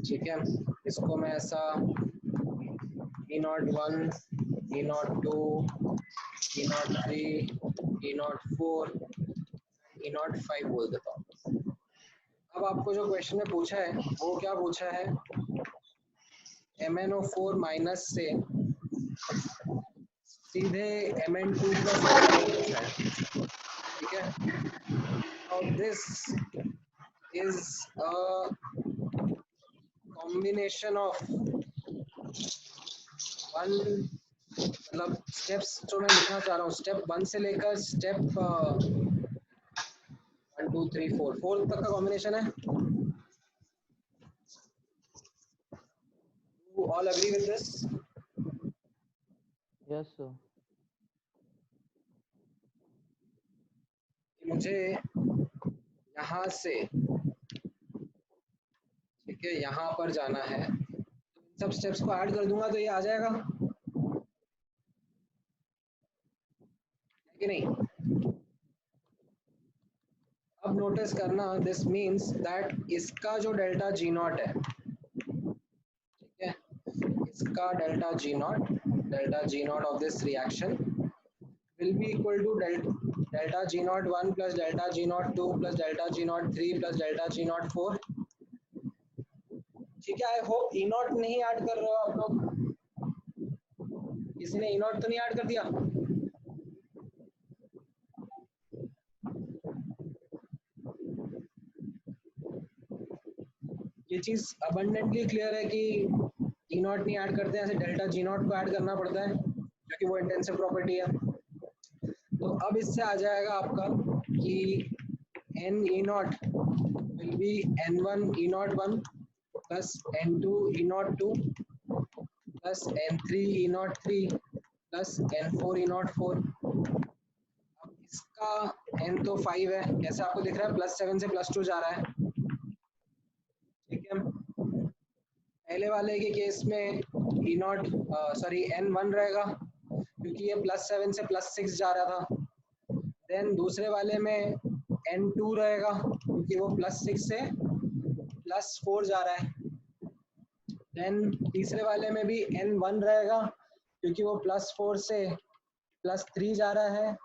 B: ठीक है, इसको मैं ऐसा E01, E02, E03, E04, E05 बोल देता हूँ। अब आपको जो क्वेश्चन में पूछा है वो क्या पूछा है, MnO4 माइनस से सीधे Mn2 प्लस पूछा है। ठीक है, now this is a combination of one, मतलब स्टेप्स जो मैं लिखना चाह रहा हूँ, स्टेप 1 से लेकर स्टेप 1 2 3 4 तक का कॉम्बिनेशन है। You all agree with this?
E: Yes, sir.
B: मुझे यहाँ से, ठीक है, यहाँ पर जाना है, सब स्टेप्स को ऐड कर दूंगा तो ये आ जाएगा, है कि नहीं? अब नोटिस करना, दिस मीन्स दैट इसका जो डेल्टा G0 है, ठीक है, इसका delta G0 of this reaction will be equal to delta G01 plus delta G02 plus delta G03 plus delta G04। ठीक है, आई होप E0 नहीं ऐड कर रहे हो आप लोग, किसी ने E0 तो नहीं ऐड कर दिया? ये चीज अबंडेंटली क्लियर है कि E0 नहीं ऐड करते हैं, ऐसे डेल्टा G0 को ऐड करना पड़ता है क्योंकि वो इंटेंसिव प्रॉपर्टी है। तो अब इससे आ जाएगा आपका कि N E0 will be N1 E01 plus N2 E02 plus N3 E03 plus N4 E04। अब इसका N तो 5 है, कैसे आपको दिख रहा है, +7 से +2 जा रहा है। ठीक है, पहले वाले के केस में ई नॉट सॉरी N1 रहेगा क्योंकि ये +7 से +6 जा रहा था। देन दूसरे वाले में N2 रहेगा क्योंकि वो +6 से +4 जा रहा है। देन तीसरे वाले में भी N1 रहेगा क्योंकि वो +4 से +3 जा रहा है।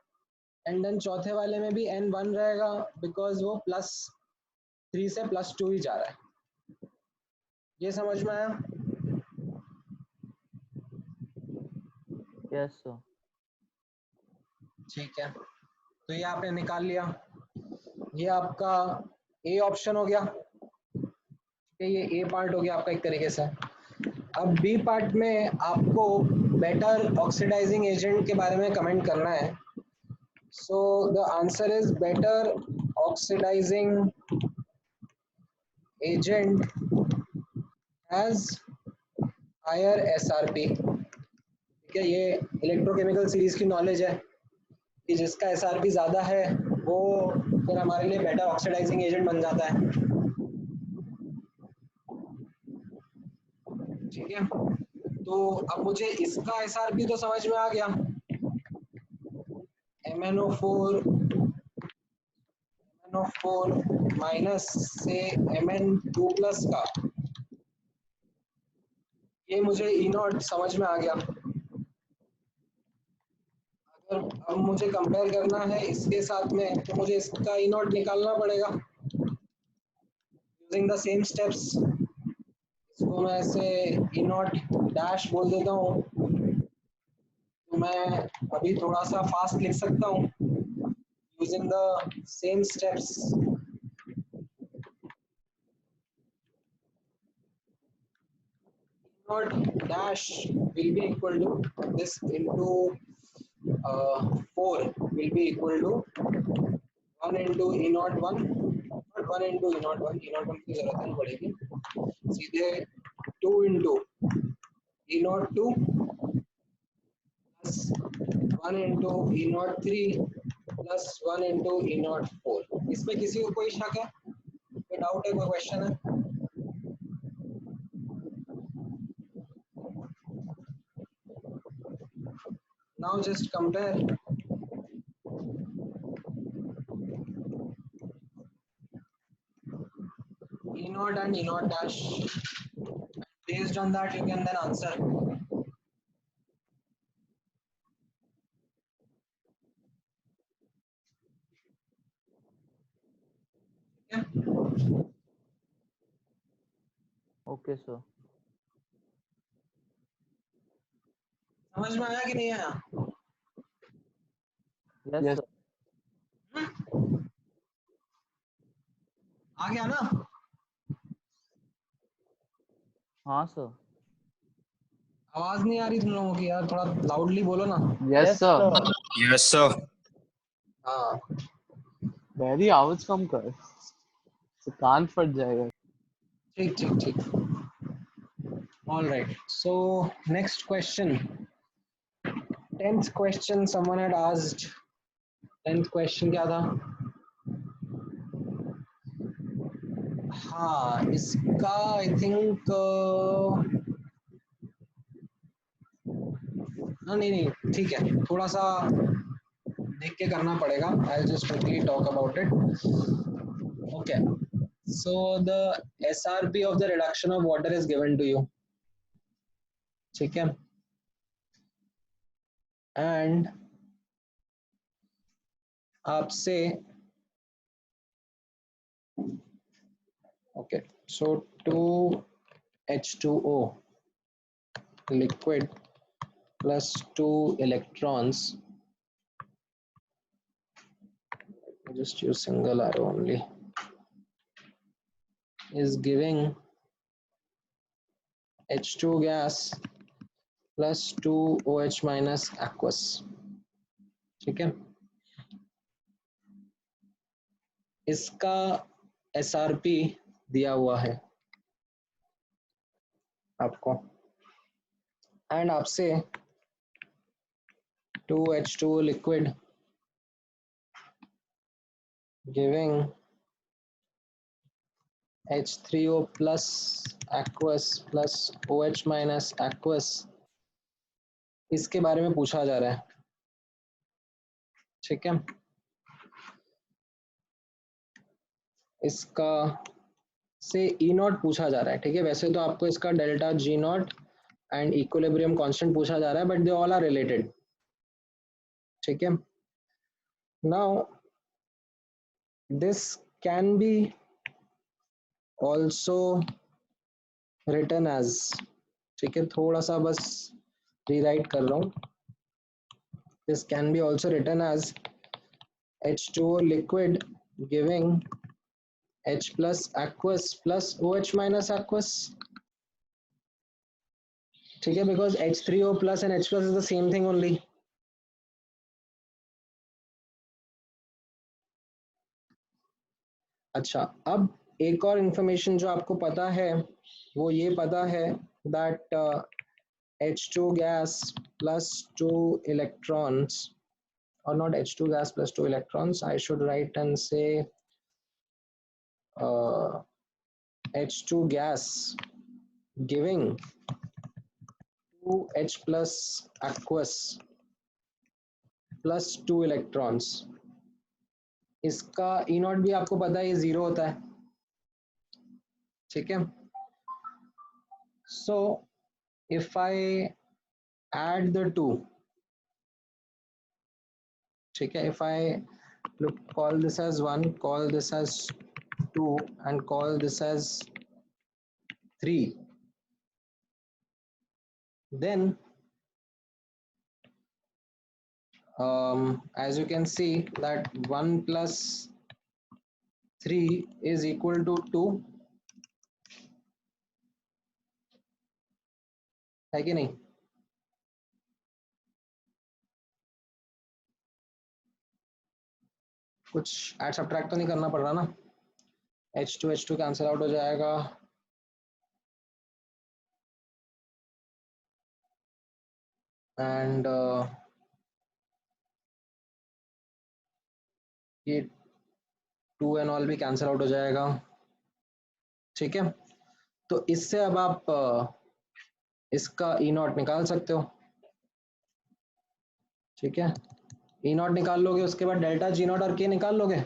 B: एंड देन चौथे वाले में भी N1 रहेगा बिकॉज वो +3 से +2 ही जा रहा है। ये समझ में आया?
E: Yes sir.
B: ठीक है, तो ये आपने निकाल लिया। ये आपका ए ऑप्शन हो गया। ये ए पार्ट हो गया आपका एक तरीके से। अब बी पार्ट में आपको बेटर ऑक्सीडाइजिंग एजेंट के बारे में कमेंट करना है। So the answer is better oxidising agent has higher SRP। ठीक है, ये इलेक्ट्रोकेमिकल सीरीज की नॉलेज है कि जिसका SRP ज़्यादा है वो फिर हमारे लिए बेटर ऑक्सीडाइजिंग एजेंट बन जाता है। ठीक है, तो अब मुझे इसका SRP तो समझ में आ गया। MnO4 माइनस से Mn2 प्लस का, ये मुझे ई नॉट समझ में आ गया। अगर अब मुझे कंपेयर करना है इसके साथ में तो मुझे इसका ई नॉट निकालना पड़ेगा यूजिंग द सेम स्टेप्स। इसको मैं ऐसे ई नॉट डैश बोल देता हूँ, तो मैं अभी थोड़ा सा फास्ट लिख सकता हूँ using the same steps. Not dash will be equal to this into 4 will be equal to 1 into E naught 1, not 1 into E naught 1, E naught 1 की जरूरत नहीं पड़ेगी, सीधे 2 into E naught 2 plus 1 into E naught 3 plus 1 into E naught 4। इसमें किसी को कोई शक है, कोई डाउट है, कोई क्वेश्चन है? Now just compare E naught and E naught dash. Based on that, you can then answer. Yeah.
E: Okay sir.
B: समझ में आया कि नहीं आया?
E: Yes
A: Yes.
E: सर।
B: आ गया ना?
E: हाँ सर।
B: आवाज नहीं आ रही तुम लोगों की यार, थोड़ा लाउडली बोलो ना।
A: Yes sir.
F: Yes, sir.
B: हाँ,
A: Very आवाज कम कर, तो कान फट जाएगा।
B: ठीक ठीक ठीक। All right. So next question. 10th question someone had asked. 10th question क्या था? हाँ, इसका I think नहीं ठीक है, थोड़ा सा देख के करना पड़ेगा। I'll just quickly talk about it. Okay. So the SRP of the reduction of water is given to you. ठीक है, and आपसे okay, so 2H2O liquid plus 2 electrons, just use single arrow only, is giving H2 gas plus 2 OH minus aqueous। ठीक है, इसका SRP दिया हुआ है आपको, एंड आपसे 2H2 liquid giving H3O plus aqueous plus OH minus aqueous, इसके बारे में पूछा जा रहा है, ठीक है। इसका से E नॉट पूछा जा रहा है, ठीक है। वैसे तो आपको इसका delta G naught and equilibrium constant पूछा जा रहा है, but they all are related, ठीक है। Now this can be also written as, ठीक है, थोड़ा सा बस रीराइट कर रहा हूँ। This can be also written as H2O liquid giving H plus aqueous plus OH minus aqueous, ठीक है, because H3O plus and H plus is the same thing only. अच्छा, अब एक और इंफॉर्मेशन जो आपको पता है वो ये पता है that H2 gas plus 2 electrons, or not H2 gas plus 2 electrons, I should write and say H2 gas giving 2H plus aqueous plus 2 electrons, इसका E नॉट भी आपको पता है ये 0 होता है, ठीक है। So if I add the two, ठीक है, if I look, call this as 1, call this as 2 and call this as 3, then as you can see that 1 plus 3 is equal to 2, है कि नहीं? कुछ ऐड सब्ट्रैक्ट तो नहीं करना पड़ रहा ना, H2 कैंसिल आउट हो जाएगा, एंड ये 2 एंड ऑल भी कैंसिल आउट हो जाएगा, ठीक है। तो इससे अब आप इसका E नॉट निकाल सकते हो, ठीक है। E नॉट निकाल लोगे, उसके बाद डेल्टा G नॉट और K निकाल लोगे।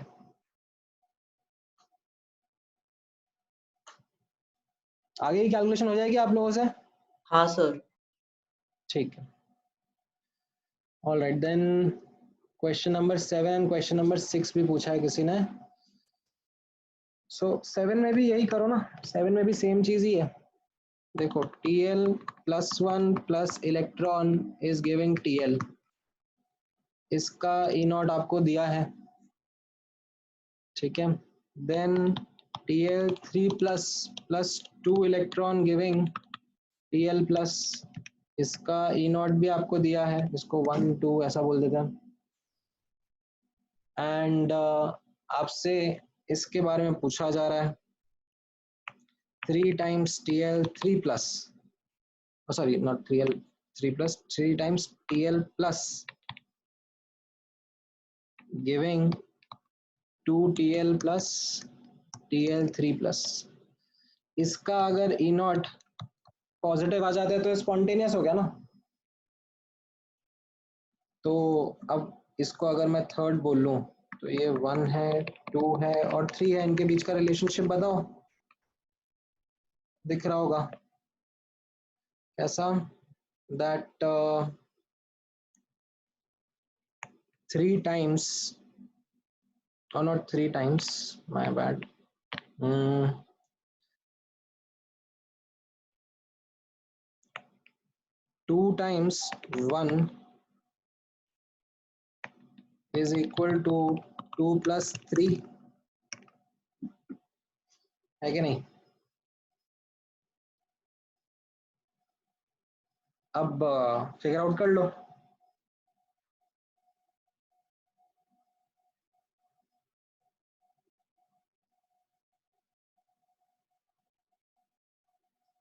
B: आगे की कैलकुलेशन हो जाएगी आप लोगों से?
D: हाँ सर।
B: ठीक है, all right then. Question number 7, question number 6 भी पूछा है किसी ने। सो 7 में भी यही करो ना, 7 में भी सेम चीज ही है। देखो Tl plus 1 plus electron is giving Tl, इसका E नॉट आपको दिया है, ठीक है। Then Tl3 plus 2 electron giving Tl plus, इसका E नॉट भी आपको दिया है, इसको 1 2 ऐसा बोल देते हैं। एंड आपसे इसके बारे में पूछा जा रहा है 3 times Tl3 plus, sorry not Tl3 plus, 3 times Tl plus giving 2 Tl plus Tl3 plus, इसका अगर E नॉट पॉजिटिव आ जाता है तो स्पॉन्टेनियस हो गया ना। तो अब इसको अगर मैं थर्ड बोल लूं तो ये 1 है, 2 है और 3 है, इनके बीच का रिलेशनशिप बताओ, दिख रहा होगा कैसा? That 3 times, or not 3 times, my bad, 2 times 1 is equal to 2 plus 3, है कि नहीं? अब फिगर आउट कर लो।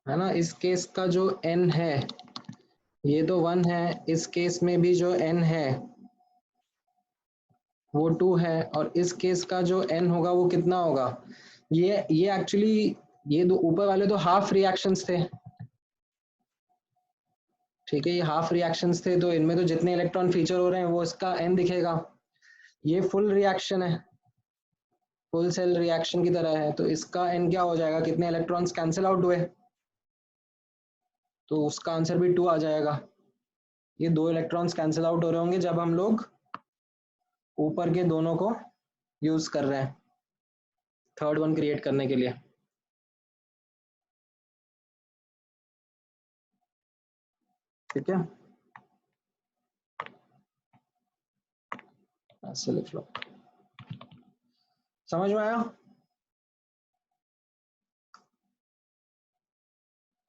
B: है ना, इस केस का जो n है ये तो 1 है, इस केस में भी जो n है वो 2 है, और इस केस का जो n होगा वो कितना होगा? ये एक्चुअली ये दो ऊपर वाले तो हाफ रिएक्शंस थे, ठीक है, ये हाफ रिएक्शंस थे, तो इनमें तो जितने इलेक्ट्रॉन फीचर हो रहे हैं वो इसका n दिखेगा। ये फुल रिएक्शन है, फुल सेल रिएक्शन की तरह है, तो इसका n क्या हो जाएगा, कितने इलेक्ट्रॉन्स कैंसिल आउट हुए, तो उसका आंसर भी 2 आ जाएगा। ये 2 इलेक्ट्रॉन्स कैंसिल आउट हो रहे होंगे जब हम लोग ऊपर के दोनों को यूज कर रहे हैं थर्ड वन क्रिएट करने के लिए। ठीक है, ऐसे लिख लो। समझ में आया?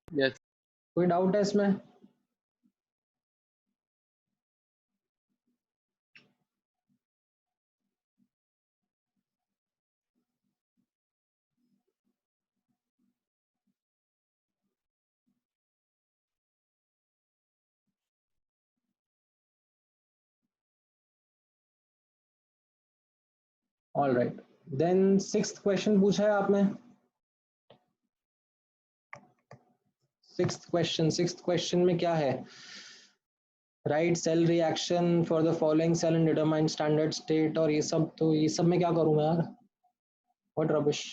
A: यस।
B: कोई डाउट है इसमें? All right, then 6th question पूछा है आपने। 6th क्वेश्चन में क्या है, write cell reaction for the following cell and determine standard state, और ये सब, तो ये सब में क्या करूंगा यार, व्हाट रबिश।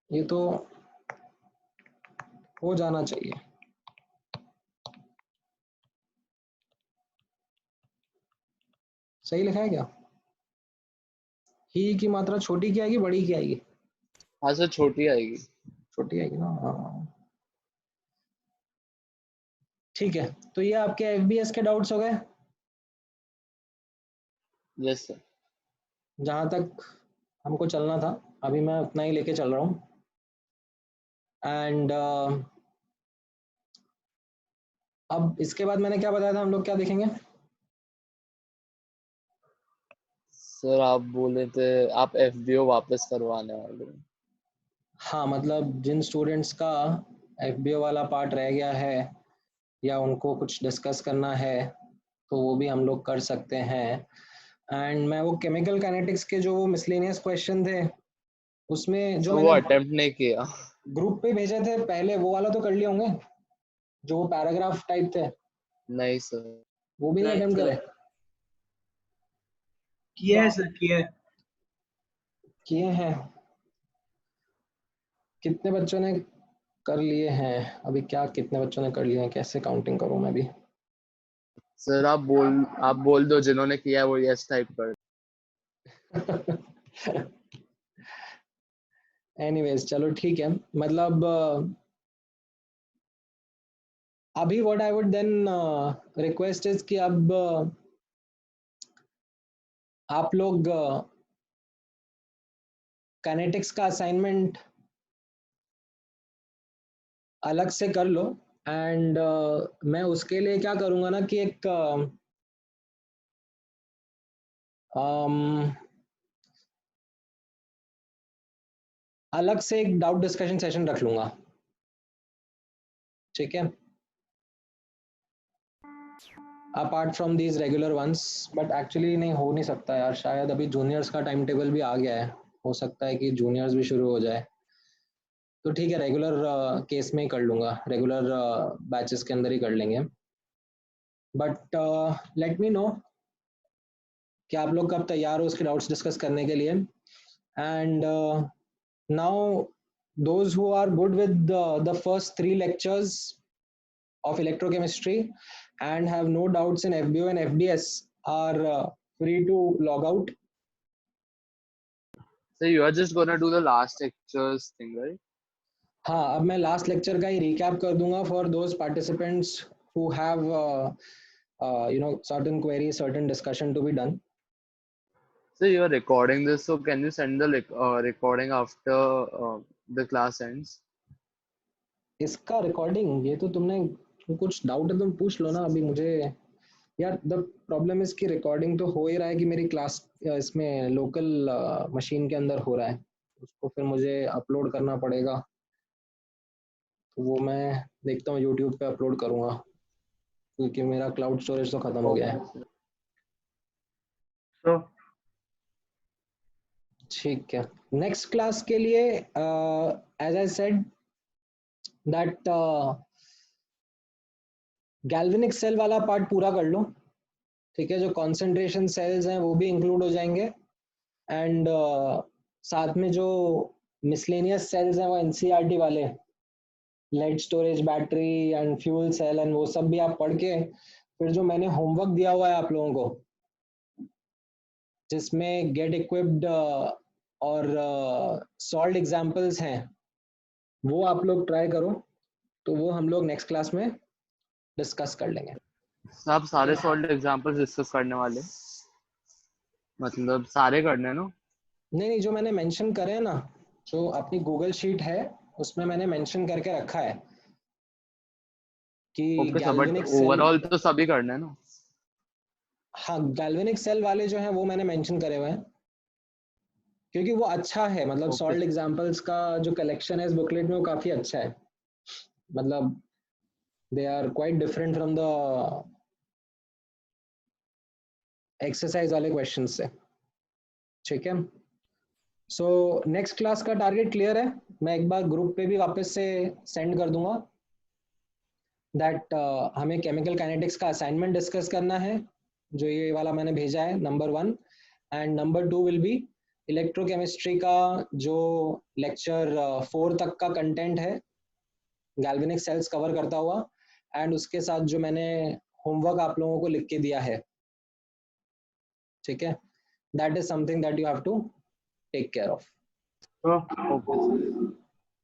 B: ये तो हो जाना चाहिए। सही लिखा है क्या? ही की मात्रा छोटी क्या आएगी, बड़ी क्या आएगी?
A: हाँ सर, छोटी आएगी।
B: छोटी आएगी ना, हाँ ठीक है। तो ये आपके एफबीएस के डाउट्स हो गए।
A: Yes sir.
B: जहां तक हमको चलना था अभी मैं उतना ही लेके चल रहा हूँ। एंड अब इसके बाद मैंने क्या बताया था, हम लोग क्या देखेंगे?
A: सर आप बोले थे आप एफबीओ वापस करवाने वाले हैं।
B: हाँ, मतलब जिन स्टूडेंट्स का एफबीओ वाला पार्ट रह गया है या उनको कुछ डिस्कस करना है तो वो भी हम लोग कर सकते हैं। एंड मैं वो केमिकल काइनेटिक्स के जो वो मिसलेनियस क्वेश्चन थे उसमें जो
A: तो वो
B: मैंने
A: अटेम्प्ट नहीं किया।
B: ग्रुप पे भेजे थे पहले, वो वाला तो कर लिए होंगे, जो वो पैराग्राफ टाइप थे,
A: नहीं सर।
B: वो भी नहीं
D: नहीं
B: अटेम्प्ट
D: सर,
B: करे?
F: किया है सर, किया है।
B: किए हैं? कितने बच्चों ने कर लिए हैं अभी, क्या कितने बच्चों ने कर लिए हैं, कैसे काउंटिंग करूं मैं भी?
A: सर आप बोल दो जिन्होंने किया है वो यस टाइप कर।
B: एनीवेज चलो ठीक है, मतलब अभी what I would then request is कि अब आप लोग काइनेटिक्स का असाइनमेंट अलग से कर लो। एंड मैं उसके लिए क्या करूंगा ना कि एक अलग से एक डाउट डिस्कशन सेशन रख लूंगा, ठीक है, apart from these regular ones. But actually नहीं, हो नहीं सकता यार, शायद अभी जूनियर्स का टाइम टेबल भी आ गया है, हो सकता है कि जूनियर्स भी शुरू हो जाए, तो ठीक है रेगुलर केस में ही कर लूंगा, रेगुलर बैचेस के अंदर ही कर लेंगे। बट लेट मी नो कि आप लोग कब तैयार हो उसके डाउट्स डिस्कस करने के लिए। And now those who are good with the first 3 lectures of electrochemistry and have no doubts in FBO and FDS are free to log out.
A: So you are just gonna do the last lectures thing, right?
B: हाँ, अब मैं last lecture का ही recap कर दूंगा for those participants who have certain queries, certain discussion to be done.
A: So you are recording this, so can you send the recording after the class ends?
B: इसका recording, ये तो तुमने कुछ doubt है तुम पूछ लो ना अभी मुझे यार। द प्रॉब्लम इज कि रिकॉर्डिंग तो हो ही रहा है कि मेरी क्लास इसमें लोकल मशीन के अंदर हो रहा है, उसको फिर मुझे अपलोड करना पड़ेगा, तो वो मैं देखता हूँ यूट्यूब पे अपलोड करूँगा क्योंकि मेरा क्लाउड स्टोरेज तो ख़त्म हो गया है।
C: So
B: ठीक है, नेक्स्ट क्लास के लिए as I said that galvanic cell वाला पार्ट पूरा कर लो, ठीक है, जो कॉन्सेंट्रेशन सेल्स हैं वो भी इंक्लूड हो जाएंगे, एंड साथ में जो मिसलेनियस सेल्स हैं वो एनसीईआरटी वाले, lead storage battery and fuel cell and वो सब भी आप पढ़ के फिर जो मैंने होमवर्क दिया हुआ है आप लोगों को, जिसमें गेट इक्विप्ड और सॉल्व एग्जांपल्स हैं, वो आप लोग ट्राई करो, तो वो हम लोग नेक्स्ट क्लास में डिस्कस कर लेंगे।
A: सब सारे सॉल्व एग्जांपल्स डिस्कस करने वाले, मतलब सारे करने हैं ना?
B: नहीं, जो मैंने मेंशन करे हैं ना, जो अपनी गूगल शीट है उसमें मैंने मेंशन करके रखा है कि
A: okay sir, but
B: galvanic cell,
A: overall तो सभी करने हैं ना?
B: हाँ गैल्वेनिक सेल वाले जो हैं वो मैंने मेंशन करे हुए हैं, क्योंकि वो अच्छा है, मतलब
A: ओके
B: सॉल्व एग्जांपल्स का जो कलेक्शन है इस बुकलेट में वो काफी अच्छा है, मतलब they are quite different from the exercise वाले क्वेश्चन से, ठीक है। सो नेक्स्ट क्लास का टारगेट क्लियर है, मैं एक बार ग्रुप पे भी वापस से सेंड कर दूंगा दैट हमें केमिकल काइनेटिक्स का असाइनमेंट डिस्कस करना है, जो ये वाला मैंने भेजा है number 1, and number 2 will be electrochemistry का जो लेक्चर 4 तक का कंटेंट है, गैल्वेनिक सेल्स कवर करता हुआ, एंड उसके साथ जो मैंने होमवर्क आप लोगों को लिख के दिया है, ठीक है, that is something that you have to take care of,
A: okay sir.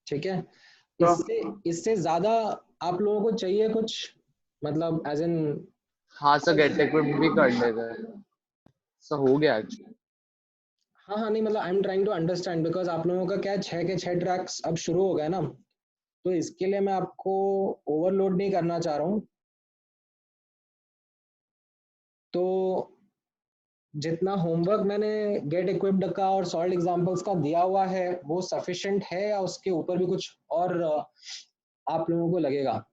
B: ठीक है। इससे ज्यादा आप लोगों को चाहिए कुछ, मतलब एज इन,
A: हाँ सर, गेट इक्विप्ड भी कर लेते हैं सर, हो गया एक्चुअली।
B: हाँ नहीं, मतलब I am trying to understand, because आप लोगों का क्या 6 के 6 ट्रैक्स अब शुरू हो गए ना, तो इसके लिए मैं आपको ओवरलोड नहीं करना चाह रहा हूँ, तो जितना होमवर्क मैंने गेट इक्विप्ड का और सॉल्व एग्जांपल्स का दिया हुआ है वो सफिशिएंट है, या उसके ऊपर भी कुछ और आप लोगों को लगेगा?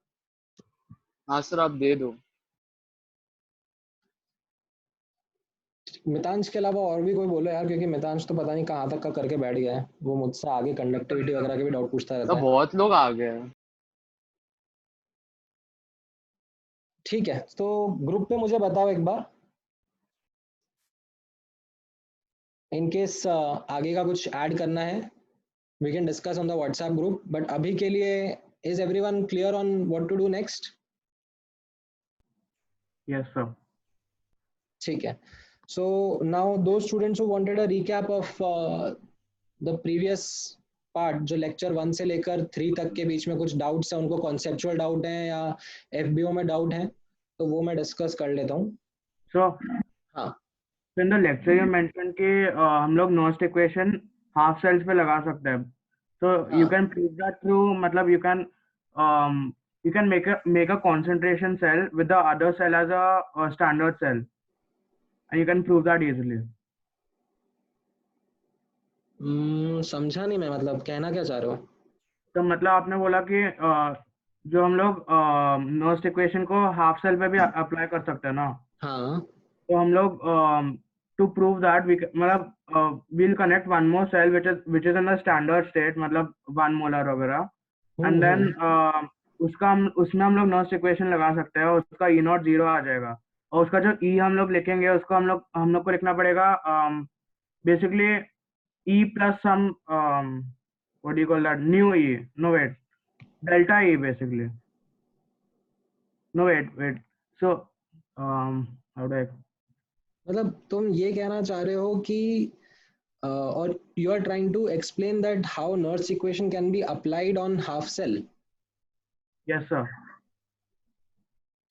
A: हाँ सर, आप दे दो।
B: मितांश के अलावा और भी कोई बोलो यार, क्योंकि मितांश तो पता नहीं कहाँ तक का करके बैठ गया है, वो मुझसे आगे कंडक्टिविटी वगैरह के भी डाउट पूछता रहता
A: सर
B: है।
A: बहुत लोग आ गए हैं।
B: ठीक है, तो ग्रुप पे मुझे बताओ एक बार, इन केस आगे का कुछ ऐड करना है, we can discuss on the WhatsApp group, but अभी के लिए is everyone clear on what to do next?
C: yes sir.
B: ठीक है, so now those students who wanted a recap of the previous part, जो lecture 1 से लेकर 3 तक के बीच में कुछ डाउट्स हैं, उनको कॉन्सेप्चुअल डाउट हैं या एफबीओ में डाउट हैं, तो वो मैं डिस्कस कर लेता हूँ।
C: So
B: हाँ
C: in the lecture you mentioned कि हम लोग नॉस्ट इक्वेशन हाफ सेल्स पे लगा सकते हैं, so you
B: हाँ
C: can prove that through, मतलब you can make a concentration cell with the other cell as a standard cell and you can prove that easily.
B: समझा नहीं मैं, मतलब कहना क्या चाह रहे हो?
C: तो मतलब आपने बोला कि जो हम लोग नॉस्ट इक्वेशन को हाफ सेल पे भी अप्लाई कर सकते हैं ना,
B: हाँ
C: तो हम लोग टू प्रूव दैट मतलब will connect one more cell which is in the standard state, मतलब 1 मोलर वगैरह, एंड देन उसमें हम लोग नॉस्ट इक्वेशन लगा सकते हैं और उसका ई नॉट 0 आ जाएगा, और उसका जो ई हम लोग लिखेंगे उसको हम लोग को लिखना पड़ेगा basically E plus some what do you call that, new e, no wait, delta e basically, no wait, so how do I,
B: मतलब तुम ये कहना चाह रहे हो कि और you are trying to explain that how Nernst equation can be applied on half cell,
C: yes sir,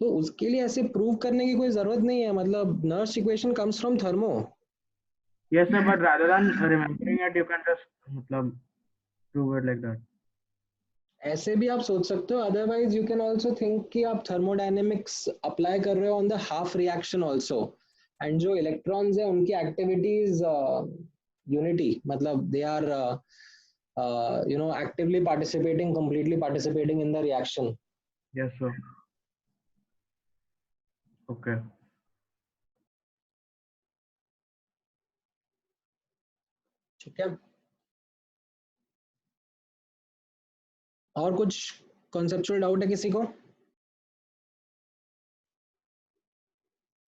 B: तो उसके लिए ऐसे प्रूव करने की कोई जरूरत नहीं है, मतलब Nernst equation comes from thermo.
C: yes sir, but rather than remembering it you can just मतलब prove it like that.
B: ऐसे भी आप सोच सकते हो, otherwise you can also think कि आप थर्मोडायनेमिक्स अप्लाई कर रहे हो on the half reaction also, and जो इलेक्ट्रॉन्स है उनकी एक्टिविटीज यूनिटी, मतलब they are you know actively participating, completely participating in the reaction.
C: Yes sir, okay,
B: ठीक है, और कुछ कॉन्सेप्चुअल डाउट है किसी को?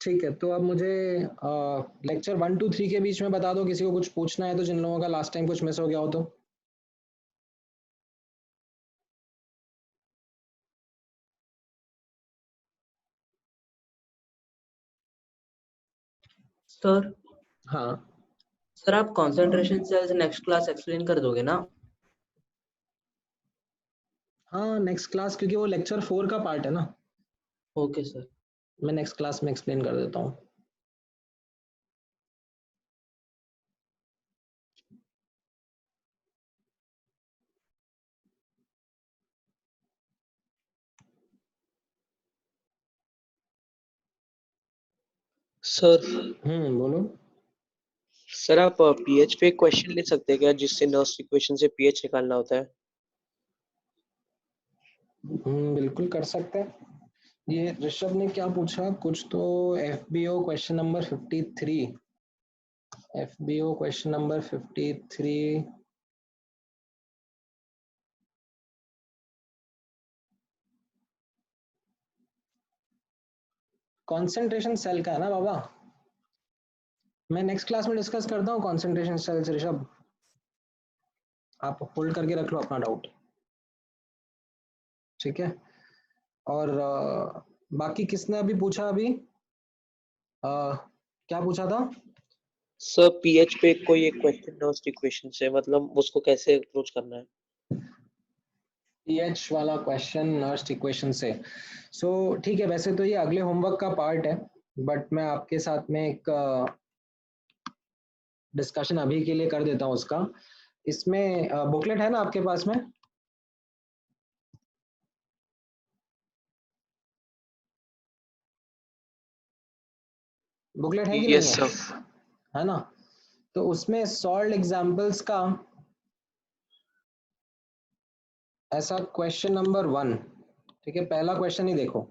B: ठीक है, तो अब मुझे लेक्चर 1 to 3 के बीच में बता दो किसी को कुछ पूछना है तो, जिन लोगों का लास्ट टाइम कुछ मिस हो गया हो तो।
D: सर
B: हाँ
D: सर आप concentration cells next class explain कर दोगे ना?
B: हाँ, नेक्स्ट क्लास, क्योंकि वो लेक्चर 4 का पार्ट है ना,
D: ओके सर।
B: मैं नेक्स्ट क्लास में एक्सप्लेन कर देता हूँ।
F: सर
B: बोलो।
F: सर आप पीएच पे क्वेश्चन ले सकते हैं क्या, जिससे नर्स इक्वेशन से पीएच निकालना होता है?
B: बिल्कुल कर सकते हैं। ये ऋषभ ने क्या पूछा कुछ तो, FBO question number 53, FBO question number 53। Concentration cell का है ना बाबा, मैं नेक्स्ट क्लास में डिस्कस करता हूँ कॉन्सेंट्रेशन सेल्स। ऋषभ आप होल्ड करके रख लो अपना डाउट, ठीक है। और बाकी किसने अभी पूछा अभी, क्या पूछा था?
F: सर पीएच पे कोई एक क्वेश्चन नर्स इक्वेशन से, मतलब उसको कैसे अप्रोच करना है?
B: पीएच वाला क्वेश्चन नर्स्ट इक्वेशन से। सो ठीक है, वैसे तो ये अगले होमवर्क का पार्ट है, बट मैं आपके साथ में एक डिस्कशन अभी के लिए कर देता हूँ उसका। इसमें बुकलेट है ना आपके पास में? बुकलेट है कि नहीं
F: यस
B: है?
F: सर।
B: है ना? तो उसमें सॉल्व एग्जांपल्स का ऐसा क्वेश्चन नंबर 1, ठीक है, पहला क्वेश्चन ही देखो।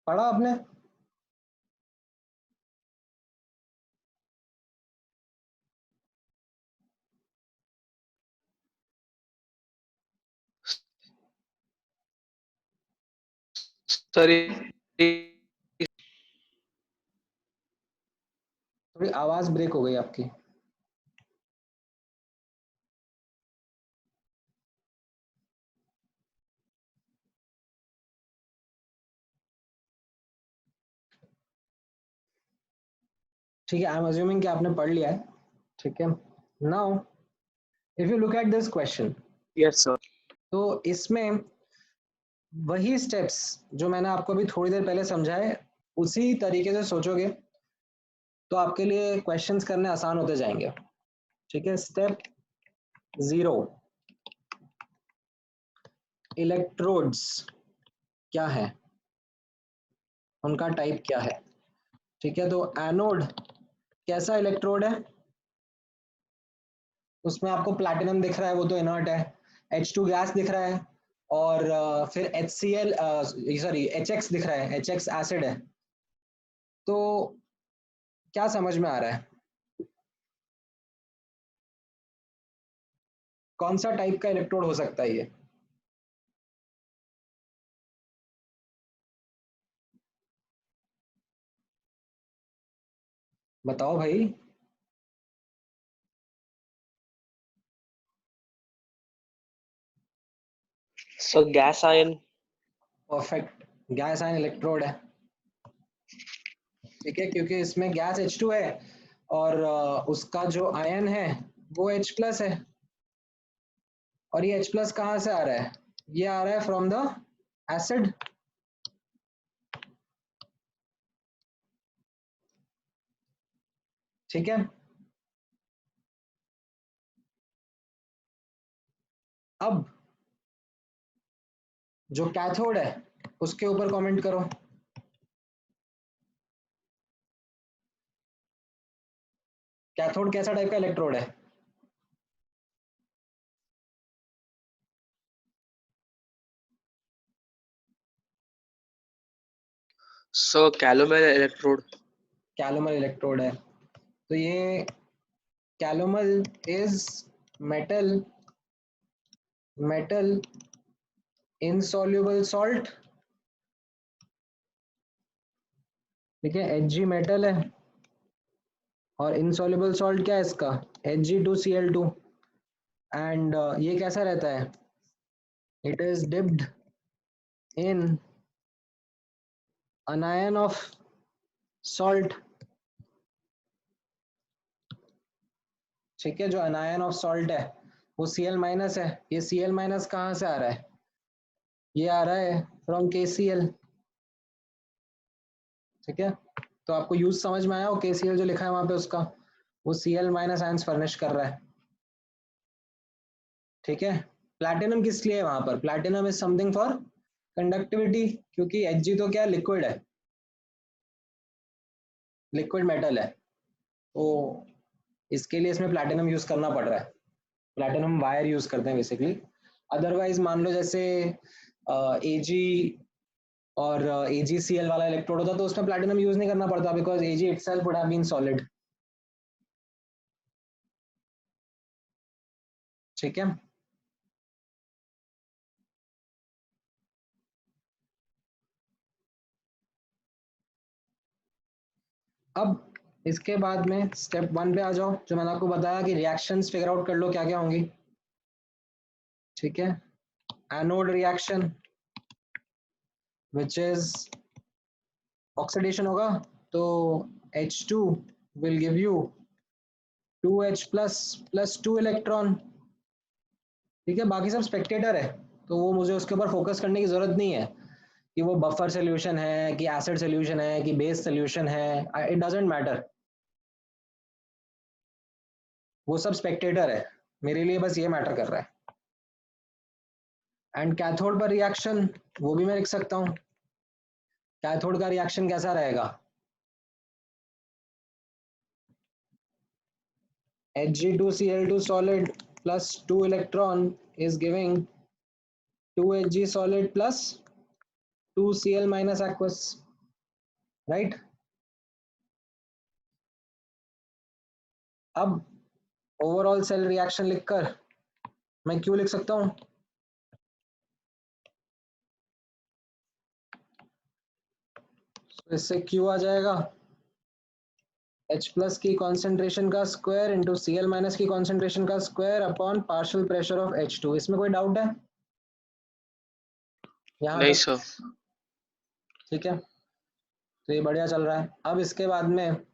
B: पढ़ा आपने?
F: सर
B: थोड़ी आवाज ब्रेक हो गई आपकी। ठीक है, आई एम अज्यूमिंग कि आपने पढ़ लिया है, ठीक है। Now if you look at this question,
F: yes sir.
B: तो इसमें वही स्टेप्स जो मैंने आपको अभी थोड़ी देर पहले समझाए, उसी तरीके से सोचोगे तो आपके लिए क्वेश्चंस करने आसान होते जाएंगे, ठीक है। स्टेप 0, इलेक्ट्रोड्स क्या है, उनका टाइप क्या है, ठीक है। तो एनोड कैसा इलेक्ट्रोड है, उसमें आपको प्लैटिनम दिख रहा है, वो तो इनर्ट है। H2 गैस दिख रहा है, और फिर HCl, सॉरी HX दिख रहा है, HX एसिड है। तो क्या समझ में आ रहा है, कौन सा टाइप का इलेक्ट्रोड हो सकता है ये? बताओ भाई।
F: सो gas ion.
B: Perfect, gas ion electrode है, ठीक है, क्योंकि इसमें गैस H2 है और उसका जो आयन है वो H प्लस है, और ये H प्लस कहाँ से आ रहा है? ये आ रहा है फ्रॉम द एसिड। ठीक है, अब जो कैथोड है उसके ऊपर कमेंट करो। कैथोड कैसा टाइप का इलेक्ट्रोड है?
F: सो कैलोमर इलेक्ट्रोड।
B: कैलोमर इलेक्ट्रोड है, तो ये calomel is metal, metal insoluble salt, ठीक है, Hg मेटल है और इनसॉल्युबल सॉल्ट क्या है इसका? Hg2Cl2, एंड ये कैसा रहता है? It is dipped in anion of salt, ठीक है, जो anion of salt है वो Cl माइनस है। ये Cl माइनस कहाँ से आ रहा है? ये आ रहा है फ्रॉम KCl, ठीक है, तो आपको यूज समझ में आया हो? KCl जो लिखा है वहां पे उसका, वो Cl माइनस आयंस फर्निश कर रहा है, ठीक है। प्लैटिनम किस लिए है वहां पर? Platinum is something for conductivity, क्योंकि Hg तो क्या लिक्विड है, लिक्विड मेटल है, तो इसके लिए इसमें प्लैटिनम यूज करना पड़ रहा है। प्लैटिनम वायर यूज करते हैं बेसिकली। अदरवाइज मान लो जैसे Ag और AgCl वाला इलेक्ट्रोड होता तो उसमें प्लैटिनम यूज नहीं करना पड़ता, because Ag itself would have been solid, ठीक है। अब इसके बाद में स्टेप 1 पे आ जाओ, जो मैंने आपको बताया कि रिएक्शंस फिगर आउट कर लो क्या क्या होंगी, ठीक है। Anode reaction which is oxidation होगा, तो H2 will give you 2H plus plus 2 electron, ठीक है। बाकी सब स्पेक्टेटर है, तो वो मुझे उसके ऊपर फोकस करने की जरूरत नहीं है कि वो बफर सोल्यूशन है कि एसिड सोल्यूशन है कि बेस सोल्यूशन है, इट डजंट मैटर, वो सब स्पेक्टेटर है, मेरे लिए बस ये मैटर कर रहा है। एंड कैथोड पर रिएक्शन वो भी मैं लिख सकता हूँ। कैथोड का रिएक्शन कैसा रहेगा? Hg2Cl2 solid plus 2 electron is giving 2Hg solid plus 2Cl minus aqueous, right? अब ओवरऑल सेल रिएक्शन लिखकर मैं क्यों लिख सकता हूं? इससे क्यू आ जाएगा H प्लस की कॉन्सेंट्रेशन का स्क्वायर इंटू Cl माइनस की कॉन्सेंट्रेशन का square upon partial pressure of H2। इसमें कोई डाउट है यहाँ
F: नहीं
B: तक?
F: सर।
B: ठीक है, तो ये बढ़िया चल रहा है। अब इसके बाद में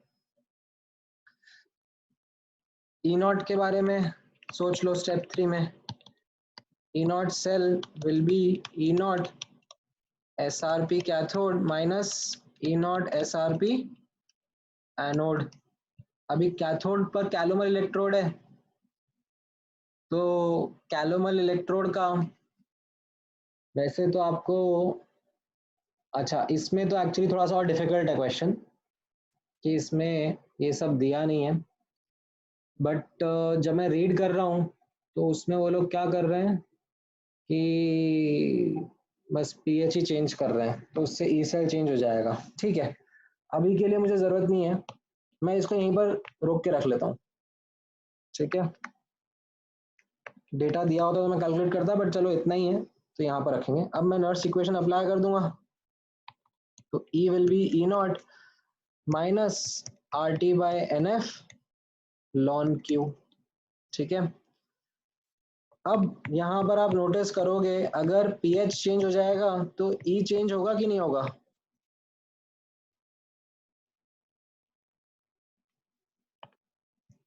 B: E नॉट के बारे में सोच लो। स्टेप 3 में E naught cell will be E naught SRP cathode minus E naught SRP anode. अभी कैथोड पर कैलोमर इलेक्ट्रोड है, तो कैलोमर इलेक्ट्रोड का वैसे तो आपको, अच्छा इसमें तो एक्चुअली थोड़ा सा और डिफिकल्ट है क्वेश्चन, कि इसमें ये सब दिया नहीं है, बट जब मैं रीड कर रहा हूँ तो उसमें वो लोग क्या कर रहे हैं कि बस पीएच ही चेंज कर रहे हैं, तो उससे ई सेल चेंज हो जाएगा, ठीक है। अभी के लिए मुझे ज़रूरत नहीं है, मैं इसको यहीं पर रोक के रख लेता हूँ, ठीक है। डेटा दिया होता तो मैं कैलकुलेट करता, बट चलो इतना ही है तो यहाँ पर रखेंगे। अब मैं नर्स इक्वेशन अप्लाई कर दूंगा, तो E will be E not minus RT by NF ln Q, ठीक है। अब यहाँ पर आप नोटिस करोगे अगर pH चेंज हो जाएगा तो E चेंज होगा कि नहीं होगा?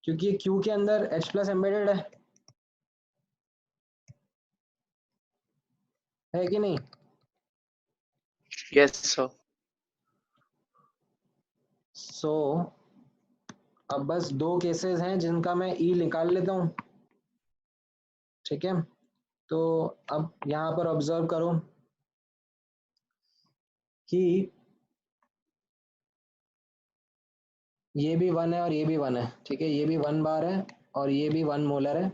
B: क्योंकि Q के अंदर H+ एम्बेडेड है कि नहीं?
F: Yes, sir.
B: सो अब बस 2 केसेस हैं जिनका मैं E निकाल लेता हूँ, ठीक है। तो अब यहाँ पर ऑब्जर्व करो कि ये भी 1 है और ये भी 1 है, ठीक है। ये भी 1 बार है और ये भी 1 मोलर है।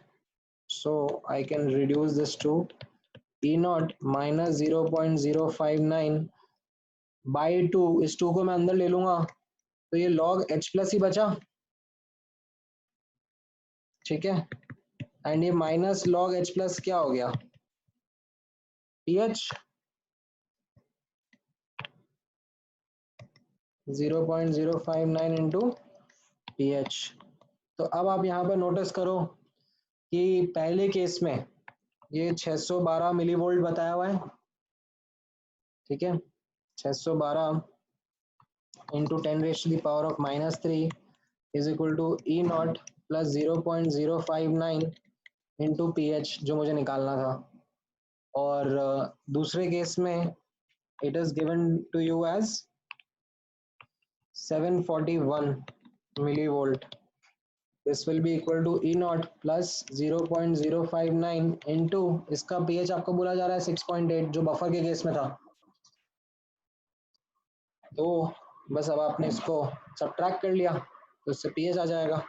B: So I can reduce this to E0 minus 0.059 by 2। इस 2 को मैं अंदर ले लूंगा तो ये log H+ ही बचा, ठीक है। एंड ये माइनस log H+ क्या हो गया? pH 0.059 into pH। तो अब आप यहाँ पर नोटिस करो कि पहले केस में ये 612 मिलीवोल्ट बताया हुआ है, ठीक है। 612 into 10⁻³ is equal to E0 plus 0.059 into pH जो मुझे निकालना था। और दूसरे केस में it is given to you as 741 millivolt. This will be equal to E0 plus 0.059 into इसका pH आपको बोला जा रहा है 6.8 जो बफर के केस में था। तो बस अब आपने इसको सब्ट्रैक्ट कर लिया तो इससे pH आ जाएगा।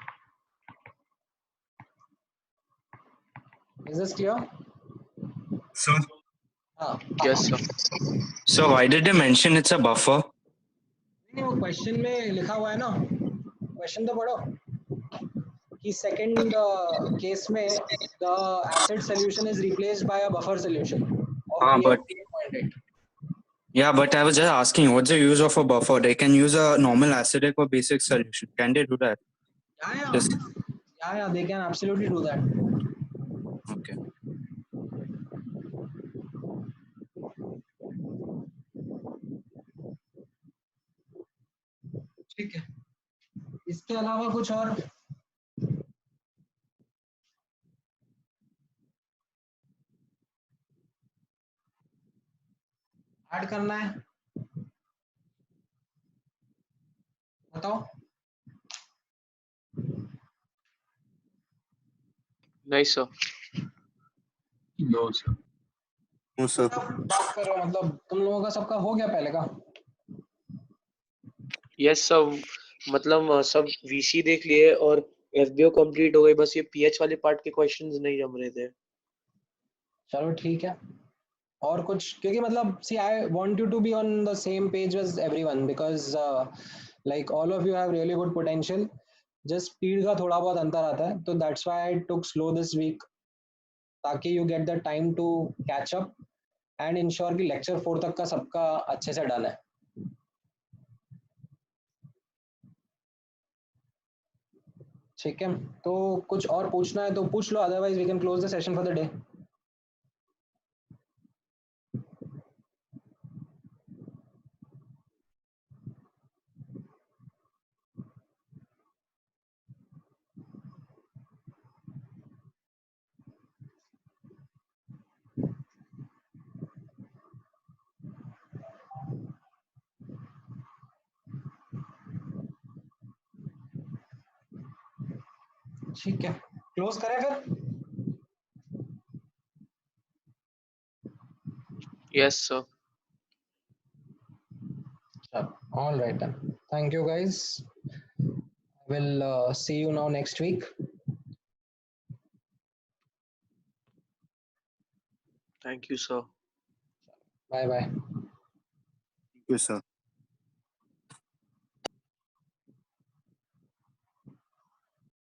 B: Is this clear?
G: So,
B: हाँ।
F: Yes, sir.
G: so why did they mention it's a buffer?
B: नहीं वो क्वेश्चन में लिखा हुआ है ना, क्वेश्चन तो पढ़ो कि सेकंड केस में the acid solution is replaced by a buffer solution of
G: But
B: pH 8.8.
G: yeah, but I was just asking, what's the use of a buffer? They can use a normal acidic or basic solution. Can they do that? Just
B: Yeah, they can absolutely do that.
G: okay.
B: ठीक है, इसके अलावा कुछ और? Add करना है बताओ।
F: Nice, sir.
G: No, sir. No, sir.
B: बात करो मतलब तुम लोगों का सबका हो गया पहले का?
F: Yes, sir. मतलब सब VC देख लिए और FBO कंप्लीट हो गई, बस ये pH वाले पार्ट के क्वेश्चंस नहीं जम रहे थे।
B: चलो ठीक है। और कुछ? क्योंकि मतलब see I want you to be on the same page as everyone because like all of you have really good potential. just speed का थोड़ा बहुत अंतर आता है तो that's why I took slow this week ताकि you get the time to catch up and ensure कि lecture 4 तक का सबका अच्छे से डन है। ठीक है, तो कुछ और पूछना है तो पूछ लो, otherwise we can close the session for the day. ठीक है, क्लोज करें फिर?
F: Yes, sir.
B: All right then. Thank you guys. We'll see you now next week.
F: Thank you, sir.
B: Bye bye.
G: Thank you, sir.